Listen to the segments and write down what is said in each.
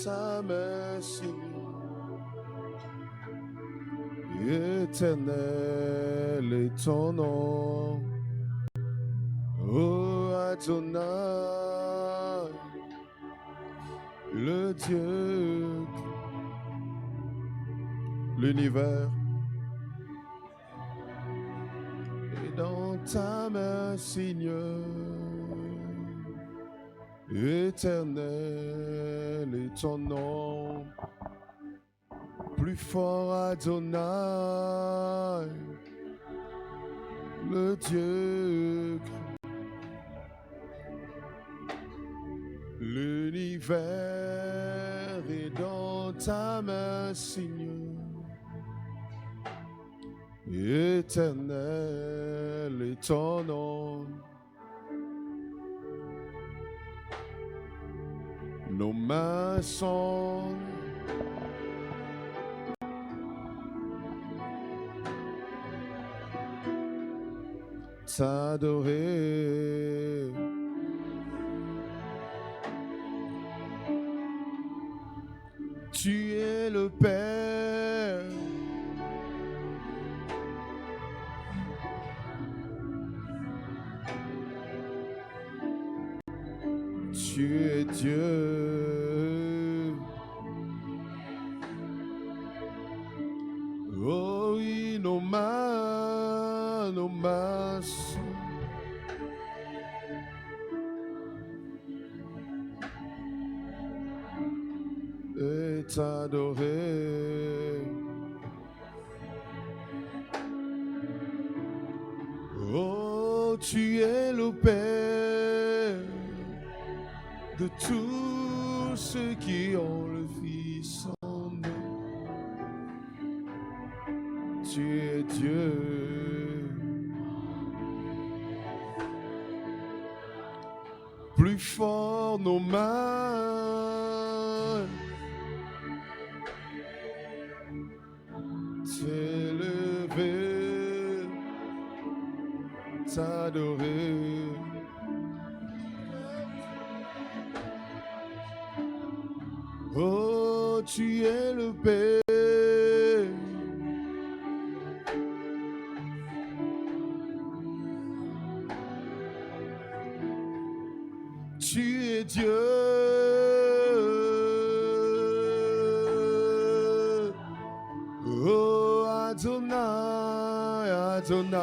ta main, Seigneur. Éternel est ton nom, ô Adonai, le Dieu, l'univers est dans ta main, Seigneur. Éternel est ton nom, plus fort Adonai, le Dieu. L'univers est dans ta main, Seigneur. Éternel est ton nom. Nos mains sont t'adorer. Tu es le Père. Tu es Dieu. Oh oui, nos mains sont et t'adorer. Oh, tu es le Père de tous ceux qui ont le Fils en eux. Tu es Dieu. Plus fort nos mains t'élever, t'adorer. Oh, tu es le Père. Tu es Dieu. Oh, Adonai, Adonai,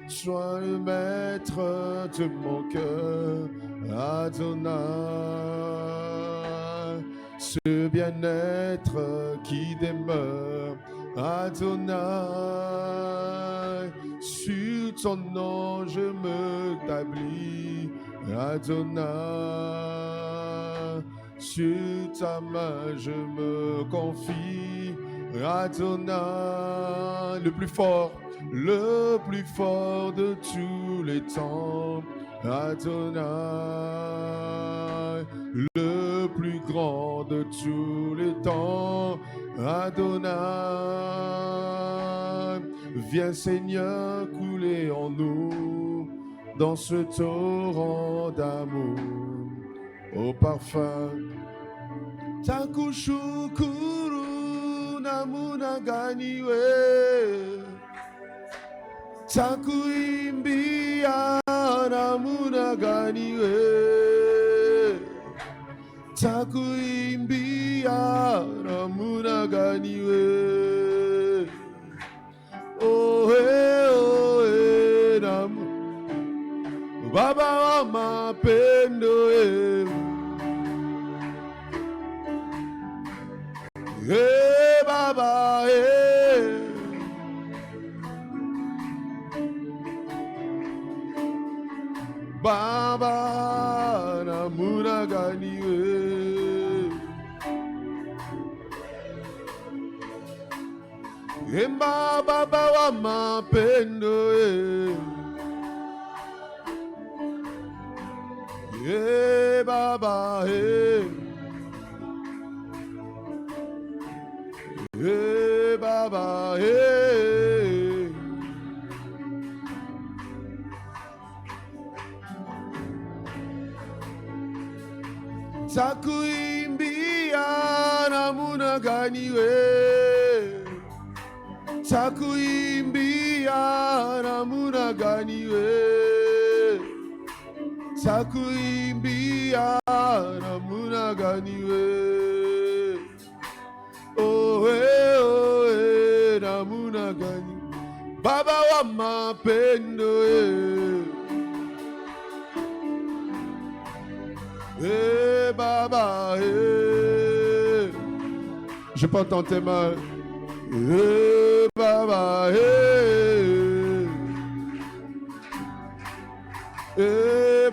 sois le maître de mon cœur. Adonai, ce bien-être qui demeure. Adonai, sur ton nom je me établis. Adonai, sur ta main je me confie. Adonai, le plus fort de tous les temps. Adonai, le plus grand de tous les temps. Adonai, viens Seigneur couler en nous dans ce torrent d'amour. Au parfum Takushukuru namunaganiwe Takuimbia namunaganiwe Takuimbia namunaganiwe Oe namu Baba wa mapendo Baba Baba namunaganiwe Baba wa mapendo Baba Baba takuimbia namuna gani we, takuimbia namuna gani we, takuimbia namuna gani we, oh namuna gani, Baba wa mapendo Baba je peux entendre tes mains. Baba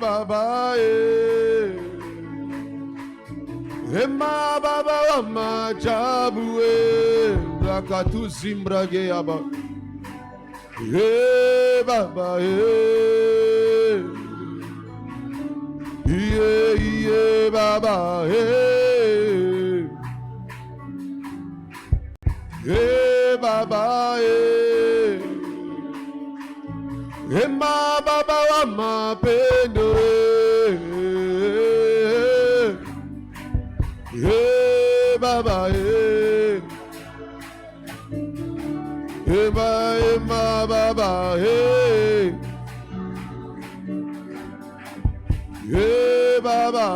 Baba ma Baba wa majabu rakatu zimbrage aba Baba Baba Baba ma Baba wa mapendo Baba ma Baba Baba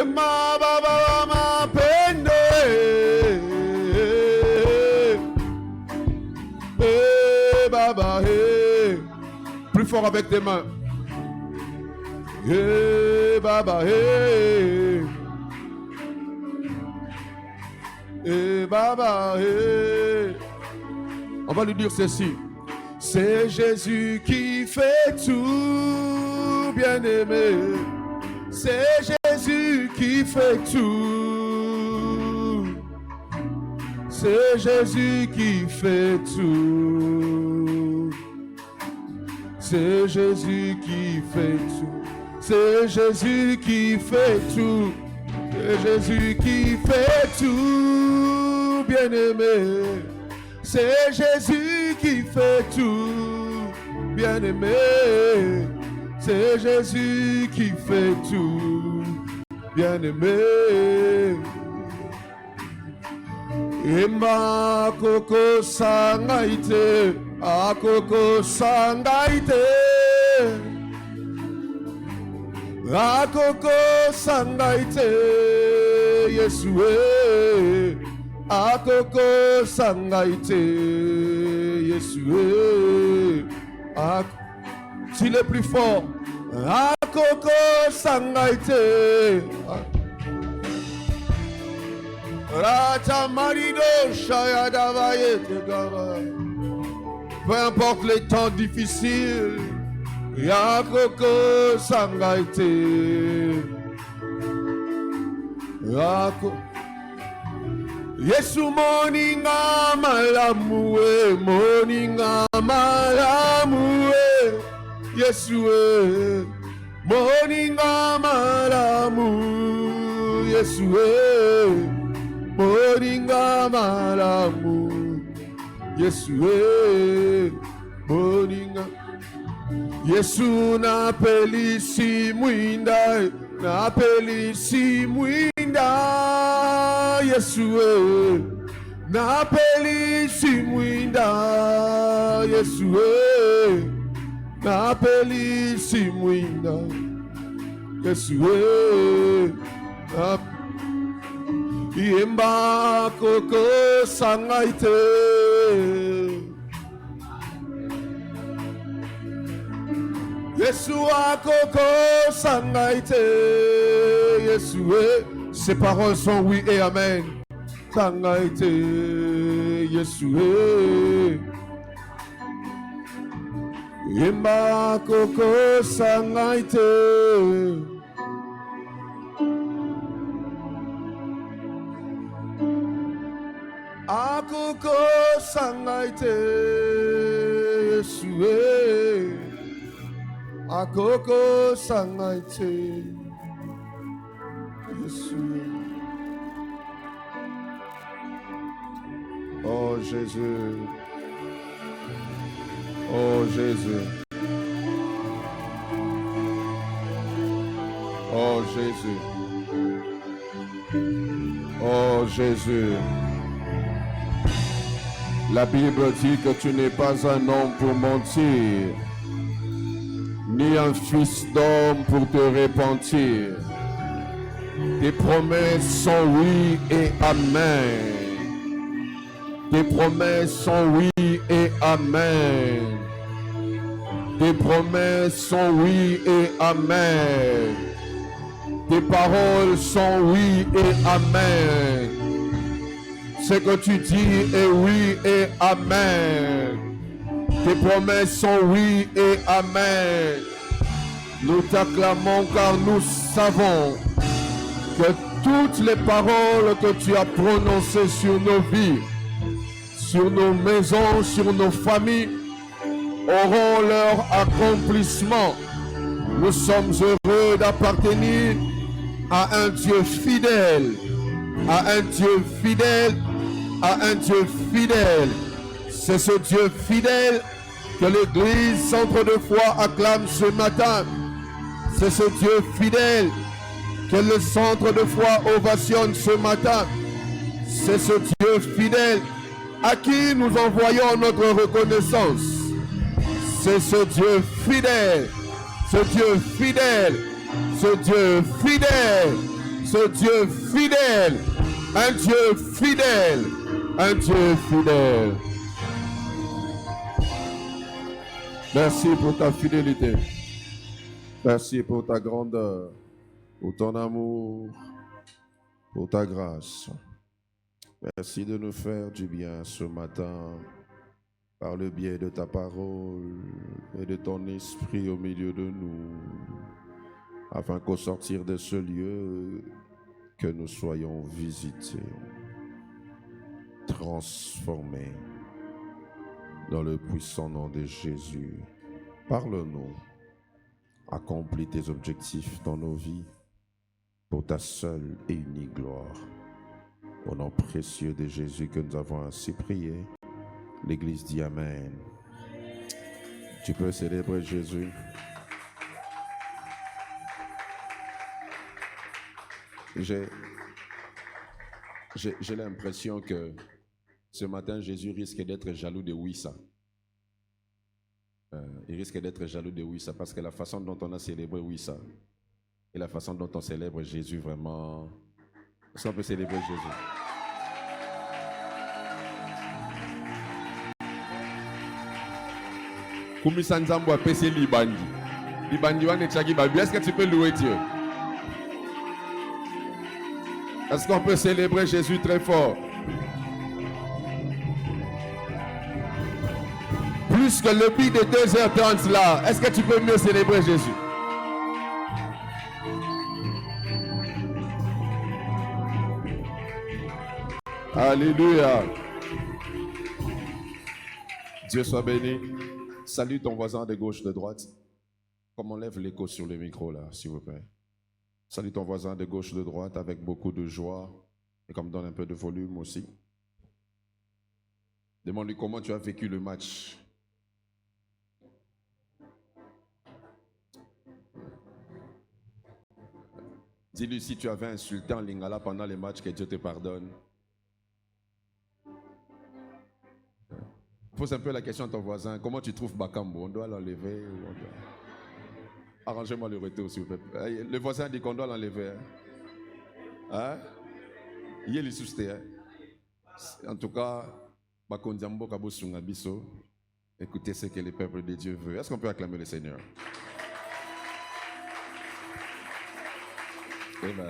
ma Baba wa mapendo Baba plus fort avec tes mains Baba Baba on va lui dire ceci. C'est Jésus qui fait tout, bien-aimé. C'est Jésus qui fait tout. C'est Jésus qui fait tout. C'est Jésus qui fait tout. C'est Jésus qui fait tout. C'est Jésus qui fait tout, bien-aimé. C'est Jésus qui fait tout, bien-aimé. C'est Jésus qui fait tout, bien-aimé. Ema koko sangaite, akoko sangaite, akoko sangaite, Yesue. Akoko sangaite, Yesue. S'il est plus fort, akoko sangaite. Rata marido shayadavaye tegava. Peu importe les temps difficiles, akoko sangaite. Yesu moninga malamue, moninga malamue, Yesu moninga malamu, Yesu moninga malamu, Yesu moninga. Yesu na pelisi mwinda, na pelisi mwinda, Yesu na pelisi mwinda, Yesu na pelisi mwinda, Yesu na yemba koko sangaite. Yesu akoko sangaite, Yesu. Ces paroles sont oui et amen. Sangaite, Yesu. Yemba koko sangaite. Akoko sangaite, Yesu. Akoko sangaite, Jésus. Oh Jésus. Oh Jésus. Oh Jésus. Oh Jésus. La Bible dit que tu n'es pas un homme pour mentir, ni un fils d'homme pour te repentir. Tes promesses sont oui et amen. Tes promesses sont oui et amen. Tes promesses sont oui et amen. Tes paroles sont oui et amen. Ce que tu dis est oui et amen. Tes promesses sont oui et amen. Nous t'acclamons car nous savons que toutes les paroles que tu as prononcées sur nos vies, sur nos maisons, sur nos familles, auront leur accomplissement. Nous sommes heureux d'appartenir à un Dieu fidèle, à un Dieu fidèle, à un Dieu fidèle. C'est ce Dieu fidèle que l'Église Centre de foi acclame ce matin. C'est ce Dieu fidèle que le Centre de foi ovationne ce matin. C'est ce Dieu fidèle à qui nous envoyons notre reconnaissance. C'est ce Dieu fidèle, ce Dieu fidèle, ce Dieu fidèle, ce Dieu fidèle, un Dieu fidèle, un Dieu fidèle. Merci pour ta fidélité. Merci pour ta grandeur, pour ton amour, pour ta grâce. Merci de nous faire du bien ce matin par le biais de ta parole et de ton esprit au milieu de nous, afin qu'au sortir de ce lieu, que nous soyons visités, transformés dans le puissant nom de Jésus. Parle-nous, accomplis tes objectifs dans nos vies pour ta seule et unique gloire. Au nom précieux de Jésus que nous avons ainsi prié, l'Église dit Amen. Tu peux célébrer Jésus. J'ai l'impression que ce matin, Jésus risque d'être jaloux de Wissa. Il risque d'être jaloux de Wissa parce que la façon dont on a célébré Wissa et la façon dont on célèbre Jésus, vraiment, est-ce qu'on peut célébrer Jésus? Kumisanzambo apesi libandi. Libandi wane tchaki babi. Est-ce que tu peux louer Dieu? Est-ce qu'on peut célébrer Jésus très fort? Plus que le beat de 2h30 là, est-ce que tu peux mieux célébrer Jésus? Alléluia. Dieu soit béni. Salue ton voisin de gauche, de droite. Comme on lève l'écho sur le micro là, s'il vous plaît. Salue ton voisin de gauche, de droite avec beaucoup de joie et comme donne un peu de volume aussi. Demande-lui comment tu as vécu le match. Dis-lui si tu avais insulté en lingala pendant les matchs, que Dieu te pardonne. Pose un peu la question à ton voisin. Comment tu trouves Bakambo? On doit l'enlever. Arrangez-moi le retour, s'il vous plaît. Le voisin dit qu'on doit l'enlever. Hein? Il est susté. En tout cas, Bakondiambo Kabo Sungabiso. Écoutez ce que le peuple de Dieu veut. Est-ce qu'on peut acclamer le Seigneur? Eh bien,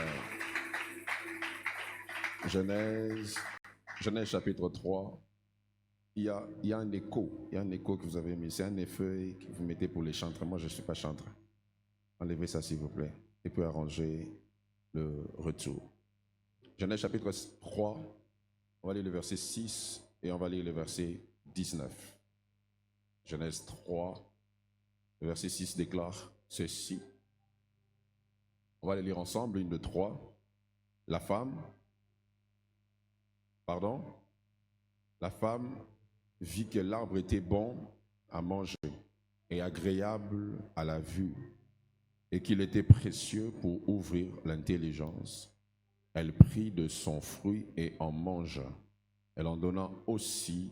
Genèse chapitre 3. Il y a un écho que vous avez mis. C'est un effet que vous mettez pour les chantres. Moi, je ne suis pas chantre. Enlevez ça, s'il vous plaît. Et puis arranger le retour. Genèse chapitre 3, on va lire le verset 6 et on va lire le verset 19. Genèse 3, le verset 6 déclare ceci. On va les lire ensemble, 1, 2, 3. La femme vit que l'arbre était bon à manger et agréable à la vue et qu'il était précieux pour ouvrir l'intelligence. Elle prit de son fruit et en mangea. Elle en donna aussi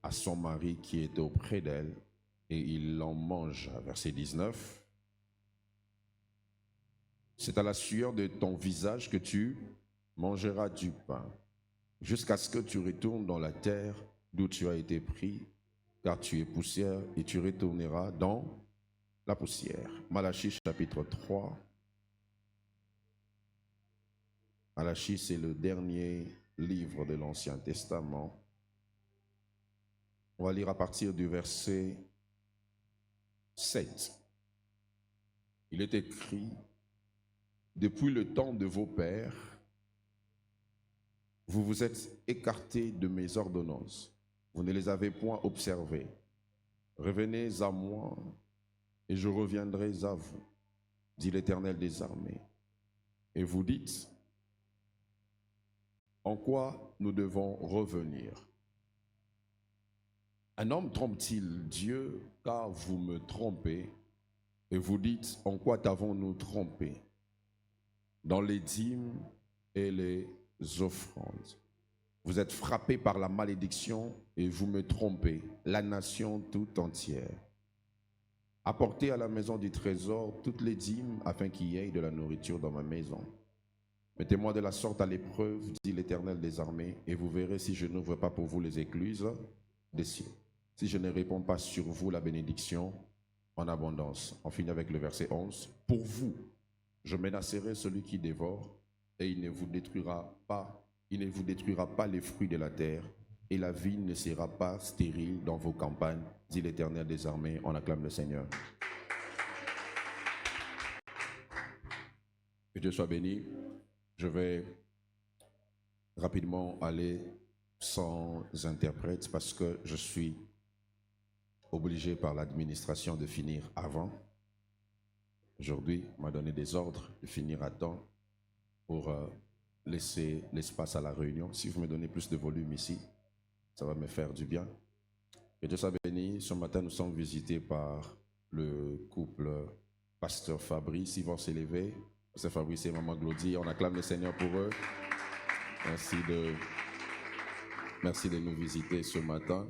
à son mari qui était auprès d'elle, et il en mangea. Verset 19. C'est à la sueur de ton visage que tu mangeras du pain, jusqu'à ce que tu retournes dans la terre d'où tu as été pris, car tu es poussière et tu retourneras dans la poussière. Malachie chapitre 3. Malachie, c'est le dernier livre de l'Ancien Testament. On va lire à partir du verset 7. Il est écrit: depuis le temps de vos pères, vous vous êtes écartés de mes ordonnances. Vous ne les avez point observées. Revenez à moi, et je reviendrai à vous, dit l'Éternel des armées. Et vous dites: en quoi nous devons revenir? Un homme trompe-t-il Dieu, car vous me trompez? Et vous dites: en quoi t'avons-nous trompé? Dans les dîmes et les offrandes. Vous êtes frappés par la malédiction et vous me trompez, la nation toute entière. Apportez à la maison du trésor toutes les dîmes, afin qu'il y ait de la nourriture dans ma maison. Mettez-moi de la sorte à l'épreuve, dit l'Éternel des armées, et vous verrez si je n'ouvre pas pour vous les écluses des cieux, si je ne réponds pas sur vous la bénédiction en abondance. On finit avec le verset 11. Pour vous, je menacerai celui qui dévore, et il ne vous détruira pas les fruits de la terre, et la vigne ne sera pas stérile dans vos campagnes, dit l'Éternel des armées. On acclame le Seigneur. Que Dieu soit béni. Je vais rapidement aller sans interprète parce que je suis obligé par l'administration de finir avant. Aujourd'hui, on m'a donné des ordres de finir à temps pour laisser l'espace à la réunion. Si vous me donnez plus de volume ici, ça va me faire du bien. Que Dieu soit béni. Ce matin, nous sommes visités par le couple Pasteur Fabrice. Ils vont s'élever. Pasteur Fabrice et Maman Glody, on acclame le Seigneur pour eux. Merci de nous visiter ce matin.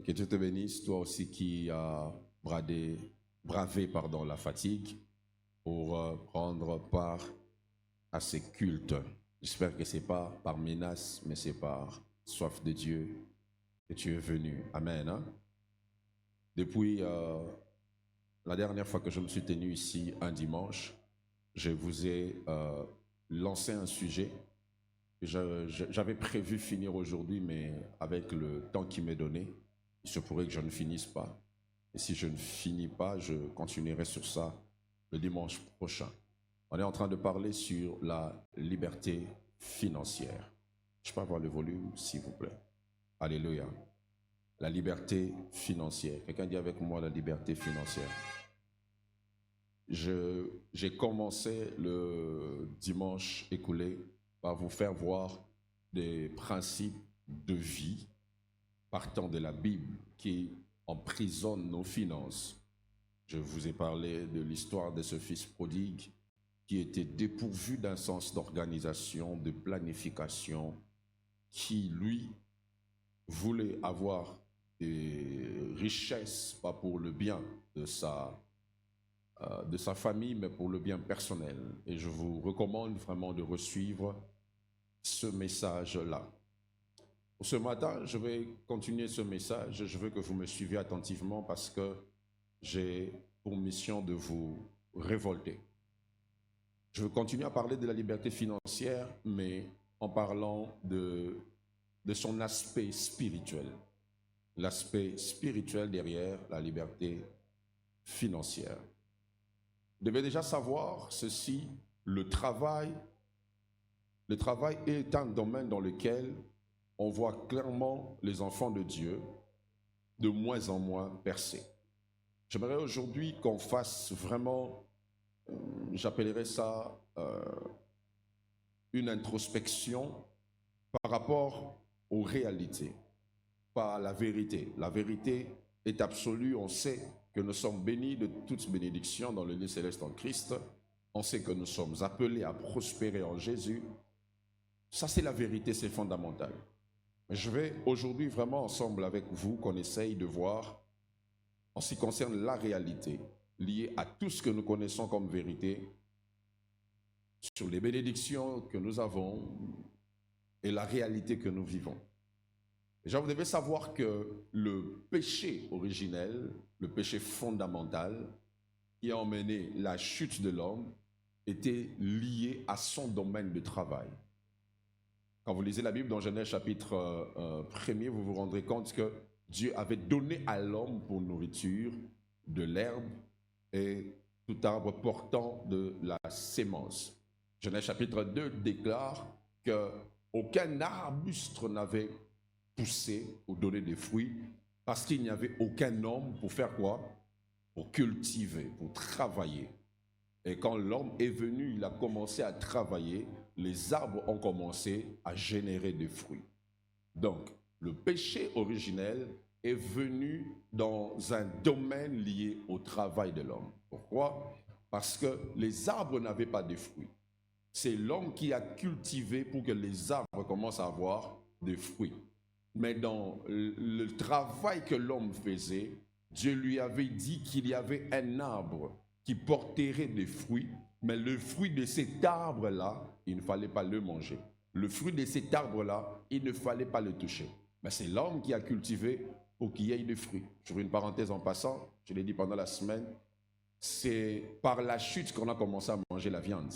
Que Dieu te bénisse, toi aussi qui as bravé la fatigue pour prendre part à ces cultes. J'espère que ce n'est pas par menace, mais c'est par soif de Dieu que tu es venu. Amen. Hein? Depuis la dernière fois que je me suis tenu ici un dimanche, je vous ai lancé un sujet. J'avais prévu finir aujourd'hui, mais avec le temps qui m'est donné, il se pourrait que je ne finisse pas. Et si je ne finis pas, je continuerai sur ça le dimanche prochain. On est en train de parler sur la liberté financière. Je peux avoir le volume, s'il vous plaît. Alléluia. La liberté financière. Quelqu'un dit avec moi la liberté financière. J'ai commencé le dimanche écoulé par vous faire voir des principes de vie partant de la Bible qui emprisonnent nos finances. Je vous ai parlé de l'histoire de ce fils prodigue qui était dépourvu d'un sens d'organisation, de planification, qui, lui, voulait avoir des richesses, pas pour le bien de sa famille, mais pour le bien personnel. Et je vous recommande vraiment de resuivre ce message-là. Ce matin, je vais continuer ce message. Je veux que vous me suiviez attentivement parce que j'ai pour mission de vous révolter. Je veux continuer à parler de la liberté financière, mais en parlant de son aspect spirituel. L'aspect spirituel derrière la liberté financière. Vous devez déjà savoir ceci, le travail est un domaine dans lequel on voit clairement les enfants de Dieu de moins en moins percer. J'aimerais aujourd'hui qu'on fasse vraiment, j'appellerais ça une introspection par rapport aux réalités, pas à la vérité. La vérité est absolue, on sait que nous sommes bénis de toutes bénédictions dans le lieu céleste en Christ. On sait que nous sommes appelés à prospérer en Jésus. Ça, c'est la vérité, c'est fondamental. Mais je vais aujourd'hui vraiment ensemble avec vous qu'on essaye de voir en ce qui concerne la réalité liée à tout ce que nous connaissons comme vérité sur les bénédictions que nous avons et la réalité que nous vivons. Déjà, vous devez savoir que le péché originel, le péché fondamental qui a emmené la chute de l'homme était lié à son domaine de travail. Quand vous lisez la Bible dans Genèse chapitre 1er, vous vous rendrez compte que Dieu avait donné à l'homme pour nourriture de l'herbe et tout arbre portant de la sémence. Genèse chapitre 2 déclare qu'aucun arbuste n'avait poussé ou donné des fruits parce qu'il n'y avait aucun homme pour faire quoi? Pour cultiver, pour travailler. Et quand l'homme est venu, il a commencé à travailler, les arbres ont commencé à générer des fruits. Donc, le péché originel est venu dans un domaine lié au travail de l'homme. Pourquoi? Parce que les arbres n'avaient pas de fruits. C'est l'homme qui a cultivé pour que les arbres commencent à avoir des fruits. Mais dans le travail que l'homme faisait, Dieu lui avait dit qu'il y avait un arbre qui porterait des fruits, mais le fruit de cet arbre-là, il ne fallait pas le manger. Le fruit de cet arbre-là, il ne fallait pas le toucher. Mais c'est l'homme qui a cultivé pour qu'il y ait des fruits. Je fais une parenthèse en passant, je l'ai dit pendant la semaine, c'est par la chute qu'on a commencé à manger la viande.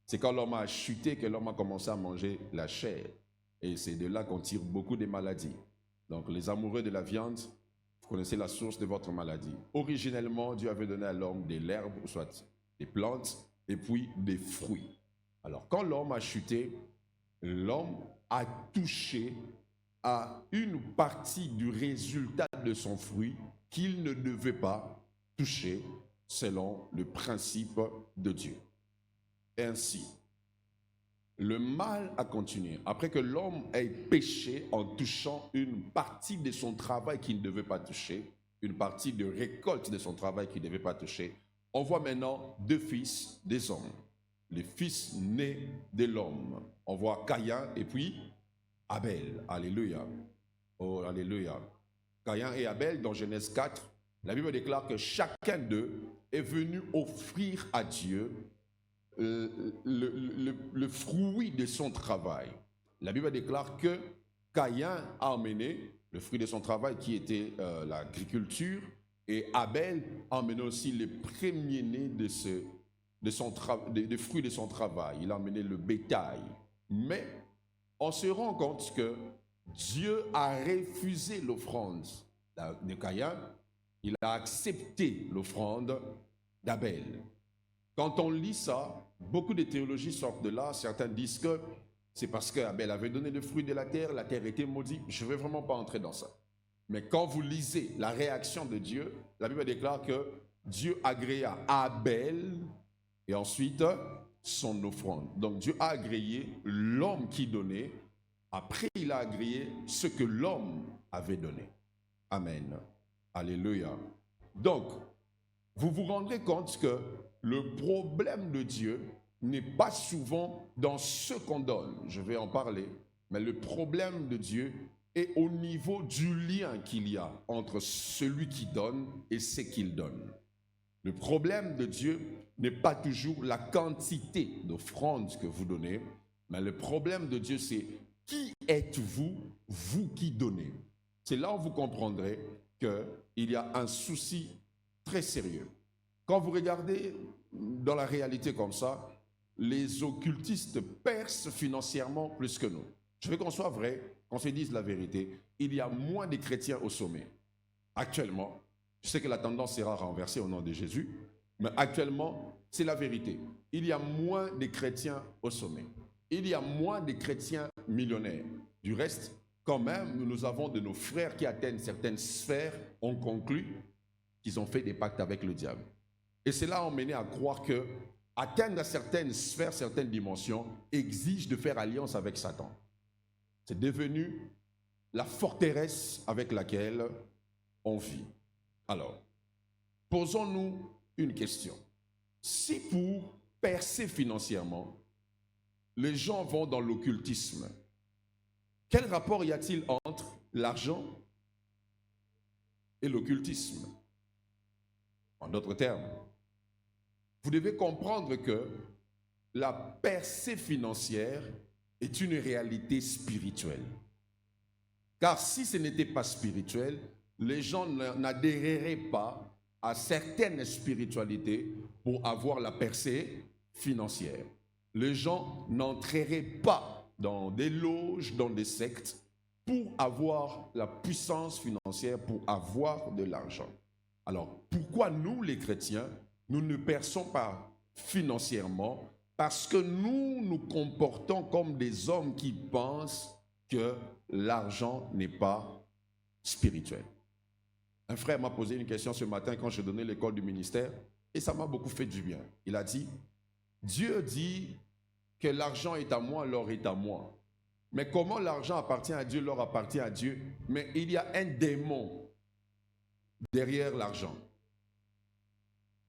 C'est quand l'homme a chuté que l'homme a commencé à manger la chair. Et c'est de là qu'on tire beaucoup de maladies. Donc les amoureux de la viande, vous connaissez la source de votre maladie. Originellement, Dieu avait donné à l'homme de l'herbe, soit des plantes, et puis des fruits. Alors quand l'homme a chuté, l'homme a touché à une partie du résultat de son fruit qu'il ne devait pas toucher selon le principe de Dieu. Ainsi, le mal a continué. Après que l'homme ait péché en touchant une partie de son travail qu'il ne devait pas toucher, une partie de récolte de son travail qu'il ne devait pas toucher, on voit maintenant deux fils des hommes, les fils nés de l'homme. On voit Caïn et puis Abel. Alléluia. Oh, alléluia. Caïn et Abel, dans Genèse 4, la Bible déclare que chacun d'eux est venu offrir à Dieu le fruit de son travail. La Bible déclare que Caïn a emmené le fruit de son travail qui était l'agriculture et Abel a emmené aussi les premiers-nés des fruits de son travail. Il a emmené le bétail. Mais on se rend compte que Dieu a refusé l'offrande de Caïn, il a accepté l'offrande d'Abel. Quand on lit ça, beaucoup de théologies sortent de là. Certains disent que c'est parce qu'Abel avait donné le fruit de la terre était maudite. Je ne vais vraiment pas entrer dans ça. Mais quand vous lisez la réaction de Dieu, la Bible déclare que Dieu agréa Abel et ensuite son offrande. Donc Dieu a agréé l'homme qui donnait. Après, il a agréé ce que l'homme avait donné. Amen. Alléluia. Donc, vous vous rendrez compte que le problème de Dieu n'est pas souvent dans ce qu'on donne, je vais en parler, mais le problème de Dieu est au niveau du lien qu'il y a entre celui qui donne et ce qu'il donne. Le problème de Dieu n'est pas toujours la quantité d'offrandes que vous donnez, mais le problème de Dieu, c'est qui êtes-vous, vous qui donnez. C'est là où vous comprendrez qu'il y a un souci très sérieux. Quand vous regardez dans la réalité comme ça, les occultistes percent financièrement plus que nous. Je veux qu'on soit vrai, qu'on se dise la vérité. Il y a moins de chrétiens au sommet. Actuellement, je sais que la tendance sera renversée au nom de Jésus, mais actuellement, c'est la vérité. Il y a moins de chrétiens au sommet. Il y a moins de chrétiens millionnaires. Du reste, quand même, nous avons de nos frères qui atteignent certaines sphères, on conclut qu'ils ont fait des pactes avec le diable. Et cela a emmené à croire que atteindre certaines sphères, certaines dimensions, exige de faire alliance avec Satan. C'est devenu la forteresse avec laquelle on vit. Alors, posons-nous une question. Si pour percer financièrement, les gens vont dans l'occultisme, quel rapport y a-t-il entre l'argent et l'occultisme? En d'autres termes, vous devez comprendre que la percée financière est une réalité spirituelle. Car si ce n'était pas spirituel, les gens n'adhéreraient pas à certaines spiritualités pour avoir la percée financière. Les gens n'entreraient pas dans des loges, dans des sectes, pour avoir la puissance financière, pour avoir de l'argent. Alors, pourquoi nous, les chrétiens, nous ne perçons pas financièrement? Parce que nous nous comportons comme des hommes qui pensent que l'argent n'est pas spirituel. Un frère m'a posé une question ce matin quand je donnais l'école du ministère et ça m'a beaucoup fait du bien. Il a dit, Dieu dit que l'argent est à moi, l'or est à moi. Mais comment l'argent appartient à Dieu, l'or appartient à Dieu? Mais il y a un démon derrière l'argent.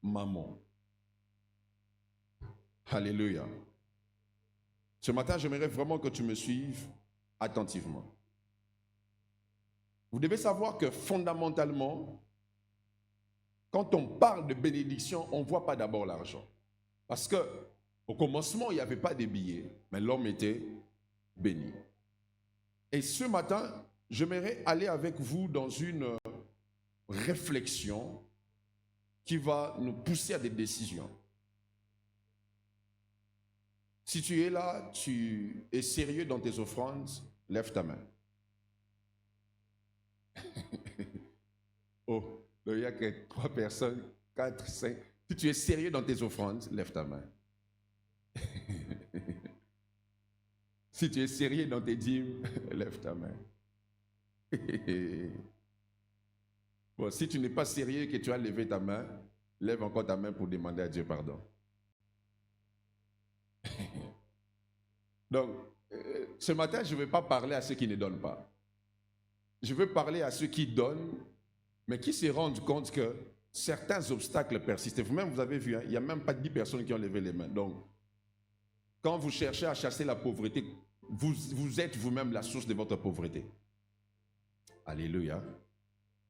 Maman. Alléluia. Ce matin, j'aimerais vraiment que tu me suives attentivement. Vous devez savoir que fondamentalement, quand on parle de bénédiction, on ne voit pas d'abord l'argent. Parce qu'au commencement, il n'y avait pas de billets, mais l'homme était béni. Et ce matin, j'aimerais aller avec vous dans une réflexion qui va nous pousser à des décisions. Si tu es là, tu es sérieux dans tes offrandes, lève ta main. Oh, il n'y a que 3 personnes, 4, 5. Si tu es sérieux dans tes offrandes, lève ta main. Si tu es sérieux dans tes dîmes, lève ta main. Bon, si tu n'es pas sérieux et que tu as levé ta main, lève encore ta main pour demander à Dieu pardon. Donc, ce matin, je ne vais pas parler à ceux qui ne donnent pas. Je veux parler à ceux qui donnent, mais qui se rendent compte que certains obstacles persistent. Vous-même, vous avez vu, hein, il n'y a même pas 10 personnes qui ont levé les mains. Donc, quand vous cherchez à chasser la pauvreté, vous êtes vous-même la source de votre pauvreté. Alléluia.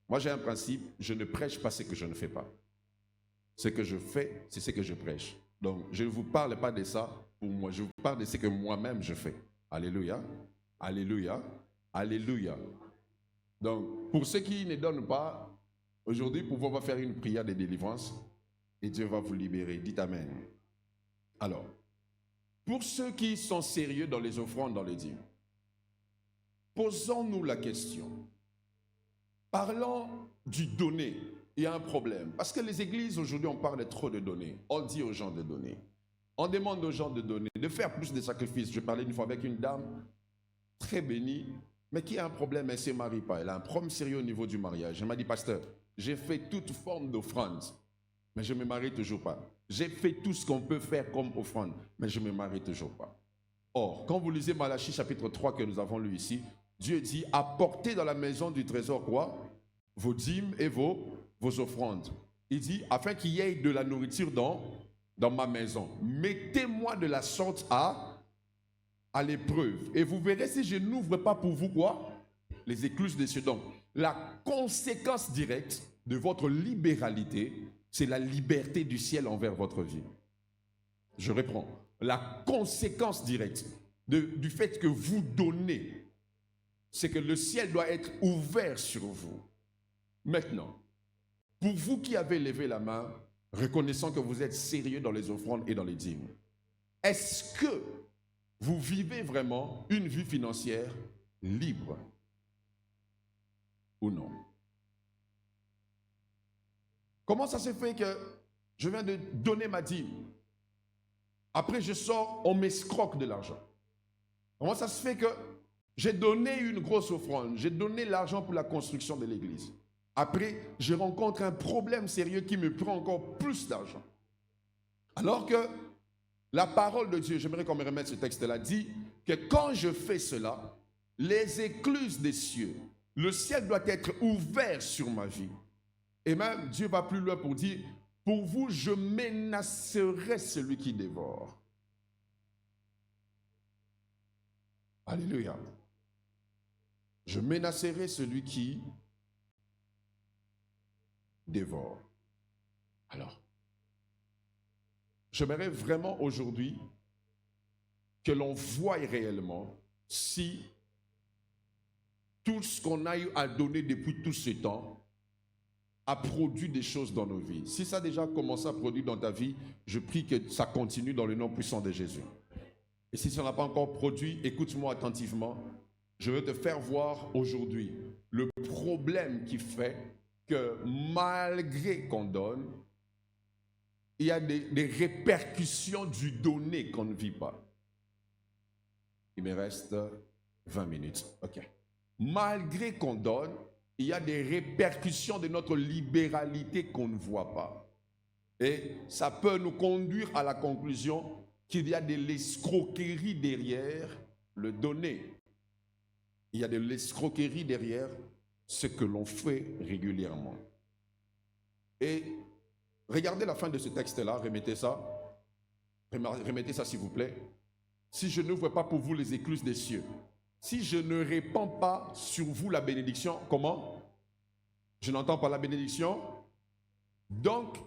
Moi, j'ai un principe, je ne prêche pas ce que je ne fais pas. Ce que je fais, c'est ce que je prêche. Donc, je ne vous parle pas de ça pour moi, je vous parle de ce que moi-même je fais. Alléluia. Alléluia. Alléluia. Donc, pour ceux qui ne donnent pas, aujourd'hui, on va faire une prière de délivrance et Dieu va vous libérer. Dites Amen. Alors, pour ceux qui sont sérieux dans les offrandes, dans les dîmes, posons-nous la question. Parlons du donner. Il y a un problème. Parce que les églises, aujourd'hui, on parle trop de donner. On dit aux gens de donner. On demande aux gens de donner, de faire plus de sacrifices. Je parlais une fois avec une dame très bénie, mais qui a un problème, elle ne se marie pas. Elle a un problème sérieux au niveau du mariage. Elle m'a dit, pasteur, j'ai fait toute forme d'offrande, mais je ne me marie toujours pas. J'ai fait tout ce qu'on peut faire comme offrande, mais je ne me marie toujours pas. Or, quand vous lisez Malachie chapitre 3 que nous avons lu ici, Dieu dit, apportez dans la maison du trésor quoi? Vos dîmes et vos offrandes. Il dit, afin qu'il y ait de la nourriture dans ma maison. Mettez-moi de la sorte à l'épreuve. Et vous verrez si je n'ouvre pas pour vous quoi? Les écluses des cieux. Donc, la conséquence directe de votre libéralité, c'est la liberté du ciel envers votre vie. Je reprends. La conséquence directe du fait que vous donnez, c'est que le ciel doit être ouvert sur vous. Maintenant, pour vous qui avez levé la main, reconnaissant que vous êtes sérieux dans les offrandes et dans les dîmes, est-ce que vous vivez vraiment une vie financière libre ou non? Comment ça se fait que je viens de donner ma dîme? Après, je sors, on m'escroque de l'argent. Comment ça se fait que j'ai donné une grosse offrande, j'ai donné l'argent pour la construction de l'église. Après, je rencontre un problème sérieux qui me prend encore plus d'argent. Alors que la parole de Dieu, j'aimerais qu'on me remette ce texte-là, dit que quand je fais cela, les écluses des cieux, le ciel doit être ouvert sur ma vie. Et même Dieu va plus loin pour dire, pour vous, je menacerai celui qui dévore. Alléluia. Je menacerai celui qui dévore. Alors, j'aimerais vraiment aujourd'hui que l'on voie réellement si tout ce qu'on a eu à donner depuis tout ce temps a produit des choses dans nos vies. Si ça a déjà commencé à produire dans ta vie, je prie que ça continue dans le nom puissant de Jésus. Et si ça n'a pas encore produit, écoute-moi attentivement. Je veux te faire voir aujourd'hui le problème qui fait que malgré qu'on donne, il y a des répercussions du donné qu'on ne vit pas. Il me reste 20 minutes. OK. Malgré qu'on donne, il y a des répercussions de notre libéralité qu'on ne voit pas. Et ça peut nous conduire à la conclusion qu'il y a de l'escroquerie derrière le donner. Il y a de l'escroquerie derrière ce que l'on fait régulièrement. Et regardez la fin de ce texte-là, remettez ça s'il vous plaît. Si je n'ouvre pas pour vous les écluses des cieux, si je ne répands pas sur vous la bénédiction, comment? Je n'entends pas la bénédiction. Donc,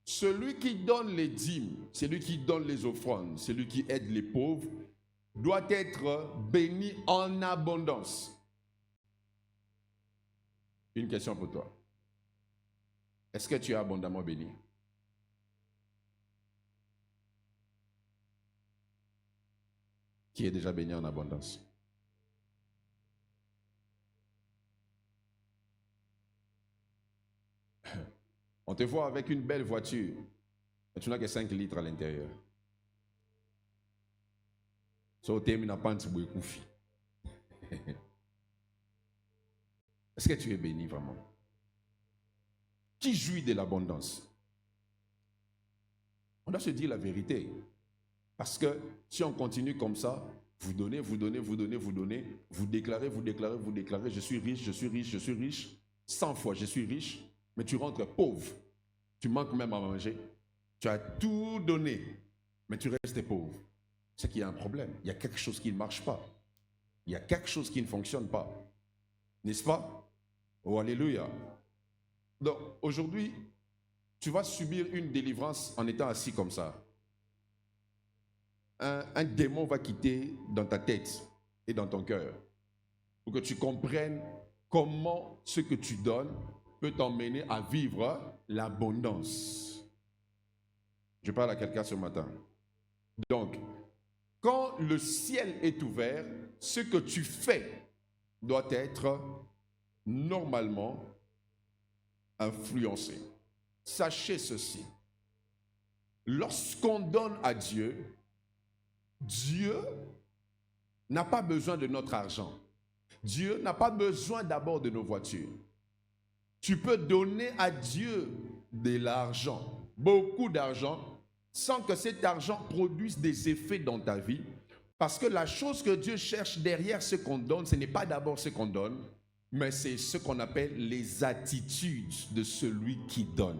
celui qui donne les dîmes, celui qui donne les offrandes, celui qui aide les pauvres, doit être béni en abondance. Une question pour toi. Est-ce que tu es abondamment béni? Qui est déjà béni en abondance? On te voit avec une belle voiture, mais tu n'as que 5 litres à l'intérieur. Est-ce que tu es béni vraiment? Qui jouit de l'abondance? On doit se dire la vérité. Parce que si on continue comme ça, vous donnez, vous déclarez, je suis riche, 100 fois je suis riche, mais tu rentres pauvre. Tu manques même à manger. Tu as tout donné, mais tu restes pauvre. C'est qu'il y a un problème. Il y a quelque chose qui ne marche pas. Il y a quelque chose qui ne fonctionne pas. N'est-ce pas? Oh, alléluia. Donc, aujourd'hui, tu vas subir une délivrance en étant assis comme ça. Un démon va quitter dans ta tête et dans ton cœur pour que tu comprennes comment ce que tu donnes peut t'emmener à vivre l'abondance. Je parle à quelqu'un ce matin. Donc, quand le ciel est ouvert, ce que tu fais doit être normalement influencé. Sachez ceci. Lorsqu'on donne à Dieu, Dieu n'a pas besoin de notre argent. Dieu n'a pas besoin d'abord de nos voitures. Tu peux donner à Dieu de l'argent, beaucoup d'argent, sans que cet argent produise des effets dans ta vie. Parce que la chose que Dieu cherche derrière ce qu'on donne, ce n'est pas d'abord ce qu'on donne, mais c'est ce qu'on appelle les attitudes de celui qui donne.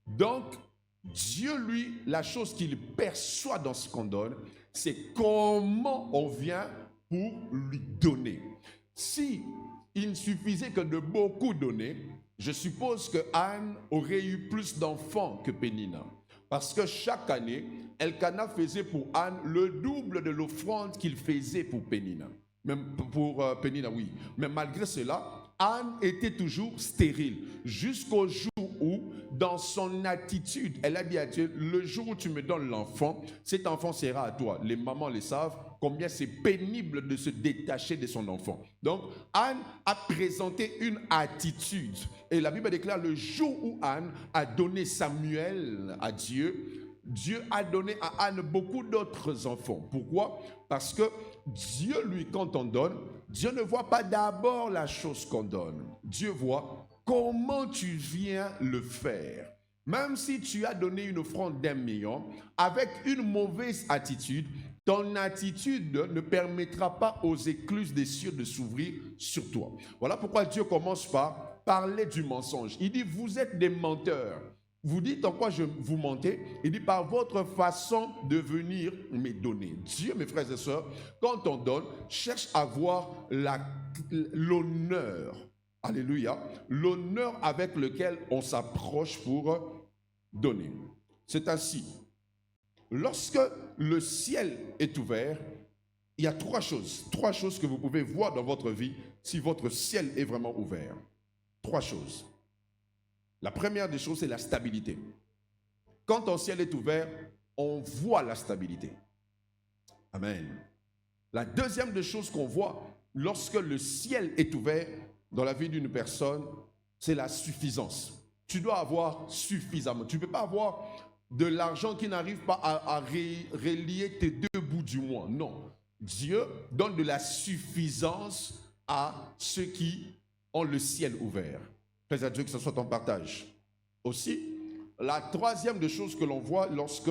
Donc, Dieu, lui, la chose qu'il perçoit dans ce qu'on donne, c'est comment on vient pour lui donner. Si il ne suffisait que de beaucoup donner, je suppose que Anne aurait eu plus d'enfants que Pénina. Parce que chaque année, Elkana faisait pour Anne le double de l'offrande qu'il faisait pour Pénina. Même pour Pénina, oui. Mais malgré cela, Anne était toujours stérile. Jusqu'au jour où, dans son attitude, elle a dit à Dieu, le jour où tu me donnes l'enfant, cet enfant sera à toi. Les mamans le savent, combien c'est pénible de se détacher de son enfant. Donc, Anne a présenté une attitude. Et la Bible déclare, le jour où Anne a donné Samuel à Dieu, Dieu a donné à Anne beaucoup d'autres enfants. Pourquoi? Parce que Dieu, lui, quand on donne, Dieu ne voit pas d'abord la chose qu'on donne. Dieu voit comment tu viens le faire. Même si tu as donné une offrande d'1 million, avec une mauvaise attitude, ton attitude ne permettra pas aux écluses des cieux de s'ouvrir sur toi. Voilà pourquoi Dieu commence par parler du mensonge. Il dit, vous êtes des menteurs. Vous dites en quoi vous mentez? Il dit, par votre façon de venir me donner. Dieu, mes frères et sœurs, quand on donne, cherche à voir l'honneur. Alléluia. L'honneur avec lequel on s'approche pour donner. C'est ainsi. Lorsque le ciel est ouvert, il y a trois choses que vous pouvez voir dans votre vie si votre ciel est vraiment ouvert. Trois choses. La première des choses, c'est la stabilité. Quand ton ciel est ouvert, on voit la stabilité. Amen. La deuxième des choses qu'on voit lorsque le ciel est ouvert dans la vie d'une personne, c'est la suffisance. Tu dois avoir suffisamment. Tu ne peux pas avoir de l'argent qui n'arrive pas à relier tes deux bouts du mois. Non. Dieu donne de la suffisance à ceux qui ont le ciel ouvert. Prie à Dieu que ce soit ton partage. Aussi, la troisième des choses que l'on voit lorsque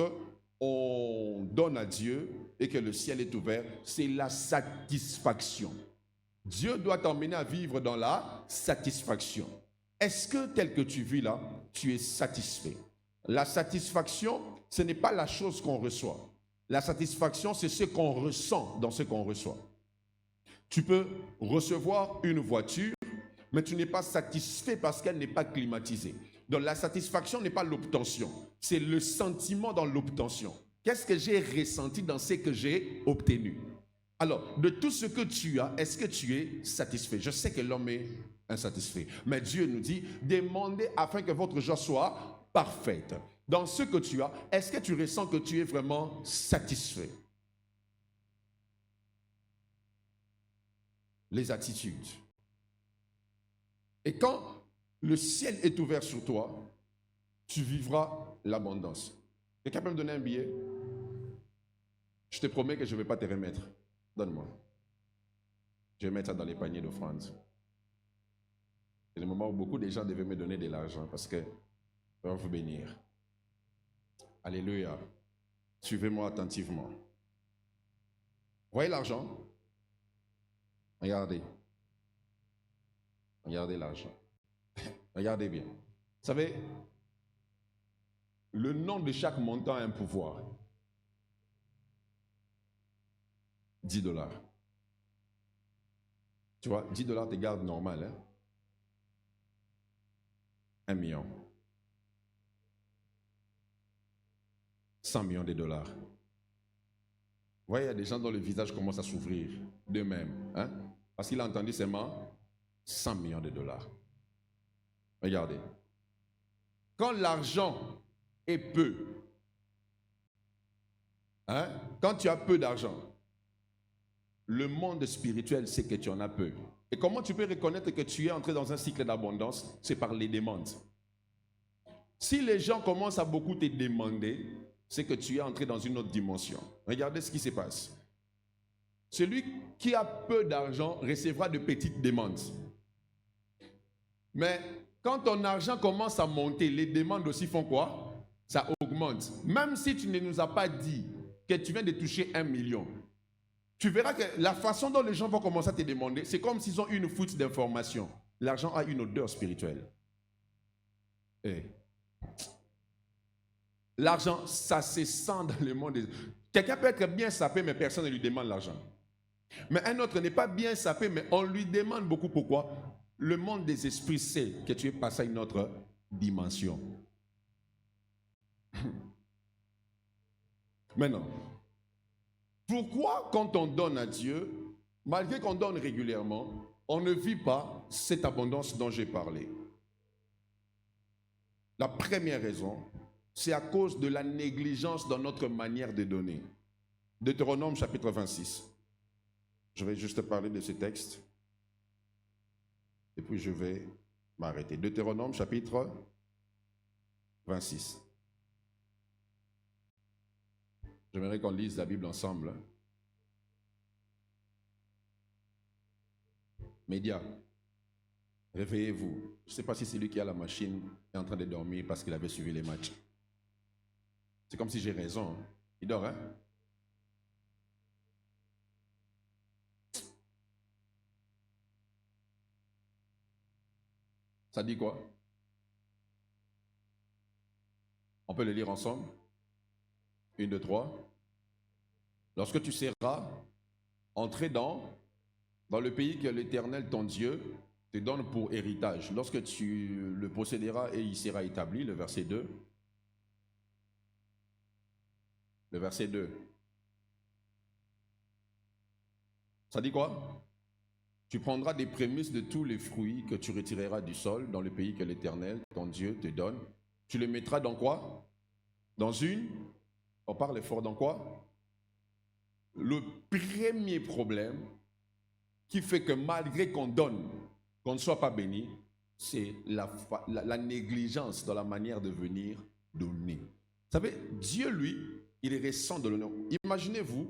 on donne à Dieu et que le ciel est ouvert, c'est la satisfaction. Dieu doit t'emmener à vivre dans la satisfaction. Est-ce que tel que tu vis là, tu es satisfait? La satisfaction, ce n'est pas la chose qu'on reçoit. La satisfaction, c'est ce qu'on ressent dans ce qu'on reçoit. Tu peux recevoir une voiture, mais tu n'es pas satisfait parce qu'elle n'est pas climatisée. Donc la satisfaction n'est pas l'obtention, c'est le sentiment dans l'obtention. Qu'est-ce que j'ai ressenti dans ce que j'ai obtenu? Alors, de tout ce que tu as, est-ce que tu es satisfait? Je sais que l'homme est insatisfait, mais Dieu nous dit, demandez afin que votre joie soit parfaite. Dans ce que tu as, est-ce que tu ressens que tu es vraiment satisfait? Les attitudes. Et quand le ciel est ouvert sur toi, tu vivras l'abondance. Quelqu'un peut me donner un billet? Je te promets que je ne vais pas te remettre. Donne-moi. Je vais mettre ça dans les paniers d'offrande. C'est le moment où beaucoup de gens devaient me donner de l'argent parce que je vais vous bénir. Alléluia. Suivez-moi attentivement. Voyez l'argent? Regardez. Regardez l'argent. Regardez bien. Vous savez, le nom de chaque montant a un pouvoir. 10 $. Tu vois, 10 $ te garde normal. Hein? 1 million. 100 millions de dollars. Vous voyez, il y a des gens dont le visage commence à s'ouvrir d'eux-mêmes. Hein? Parce qu'il a entendu seulement 100 millions de dollars. Regardez. Quand l'argent est peu, hein? Quand tu as peu d'argent, le monde spirituel sait que tu en as peu. Et comment tu peux reconnaître que tu es entré dans un cycle d'abondance? C'est par les demandes. Si les gens commencent à beaucoup te demander, c'est que tu es entré dans une autre dimension. Regardez ce qui se passe. Celui qui a peu d'argent recevra de petites demandes. Mais quand ton argent commence à monter, les demandes aussi font quoi? Ça augmente. Même si tu ne nous as pas dit que tu viens de toucher 1 million, tu verras que la façon dont les gens vont commencer à te demander, c'est comme s'ils ont une fuite d'informations. L'argent a une odeur spirituelle. L'argent, ça se sent dans le monde. Quelqu'un peut être bien sapé, mais personne ne lui demande l'argent. Mais un autre n'est pas bien sapé, mais on lui demande beaucoup. Pourquoi? Le monde des esprits sait que tu es passé à une autre dimension. Maintenant, pourquoi quand on donne à Dieu, malgré qu'on donne régulièrement, on ne vit pas cette abondance dont j'ai parlé? La première raison, c'est à cause de la négligence dans notre manière de donner. Deutéronome chapitre 26. Je vais juste parler de ce texte. Et puis je vais m'arrêter. Deutéronome chapitre 26. J'aimerais qu'on lise la Bible ensemble. Média, réveillez-vous. Je ne sais pas si c'est lui qui a la machine est en train de dormir parce qu'il avait suivi les matchs. C'est comme si j'ai raison. Hein? Il dort, hein? Ça dit quoi? On peut le lire ensemble? 1, 2, 3. Lorsque tu seras entré dans le pays que l'Éternel, ton Dieu, te donne pour héritage, lorsque tu le posséderas et il sera établi, le verset 2. Le verset 2. Ça dit quoi? Tu prendras des prémices de tous les fruits que tu retireras du sol dans le pays que l'Éternel, ton Dieu, te donne. Tu les mettras dans quoi? Dans une... On parle fort dans quoi? Le premier problème qui fait que malgré qu'on donne, qu'on ne soit pas béni, c'est la négligence dans la manière de venir donner. Vous savez, Dieu, lui, il est récent de l'honneur. Imaginez-vous,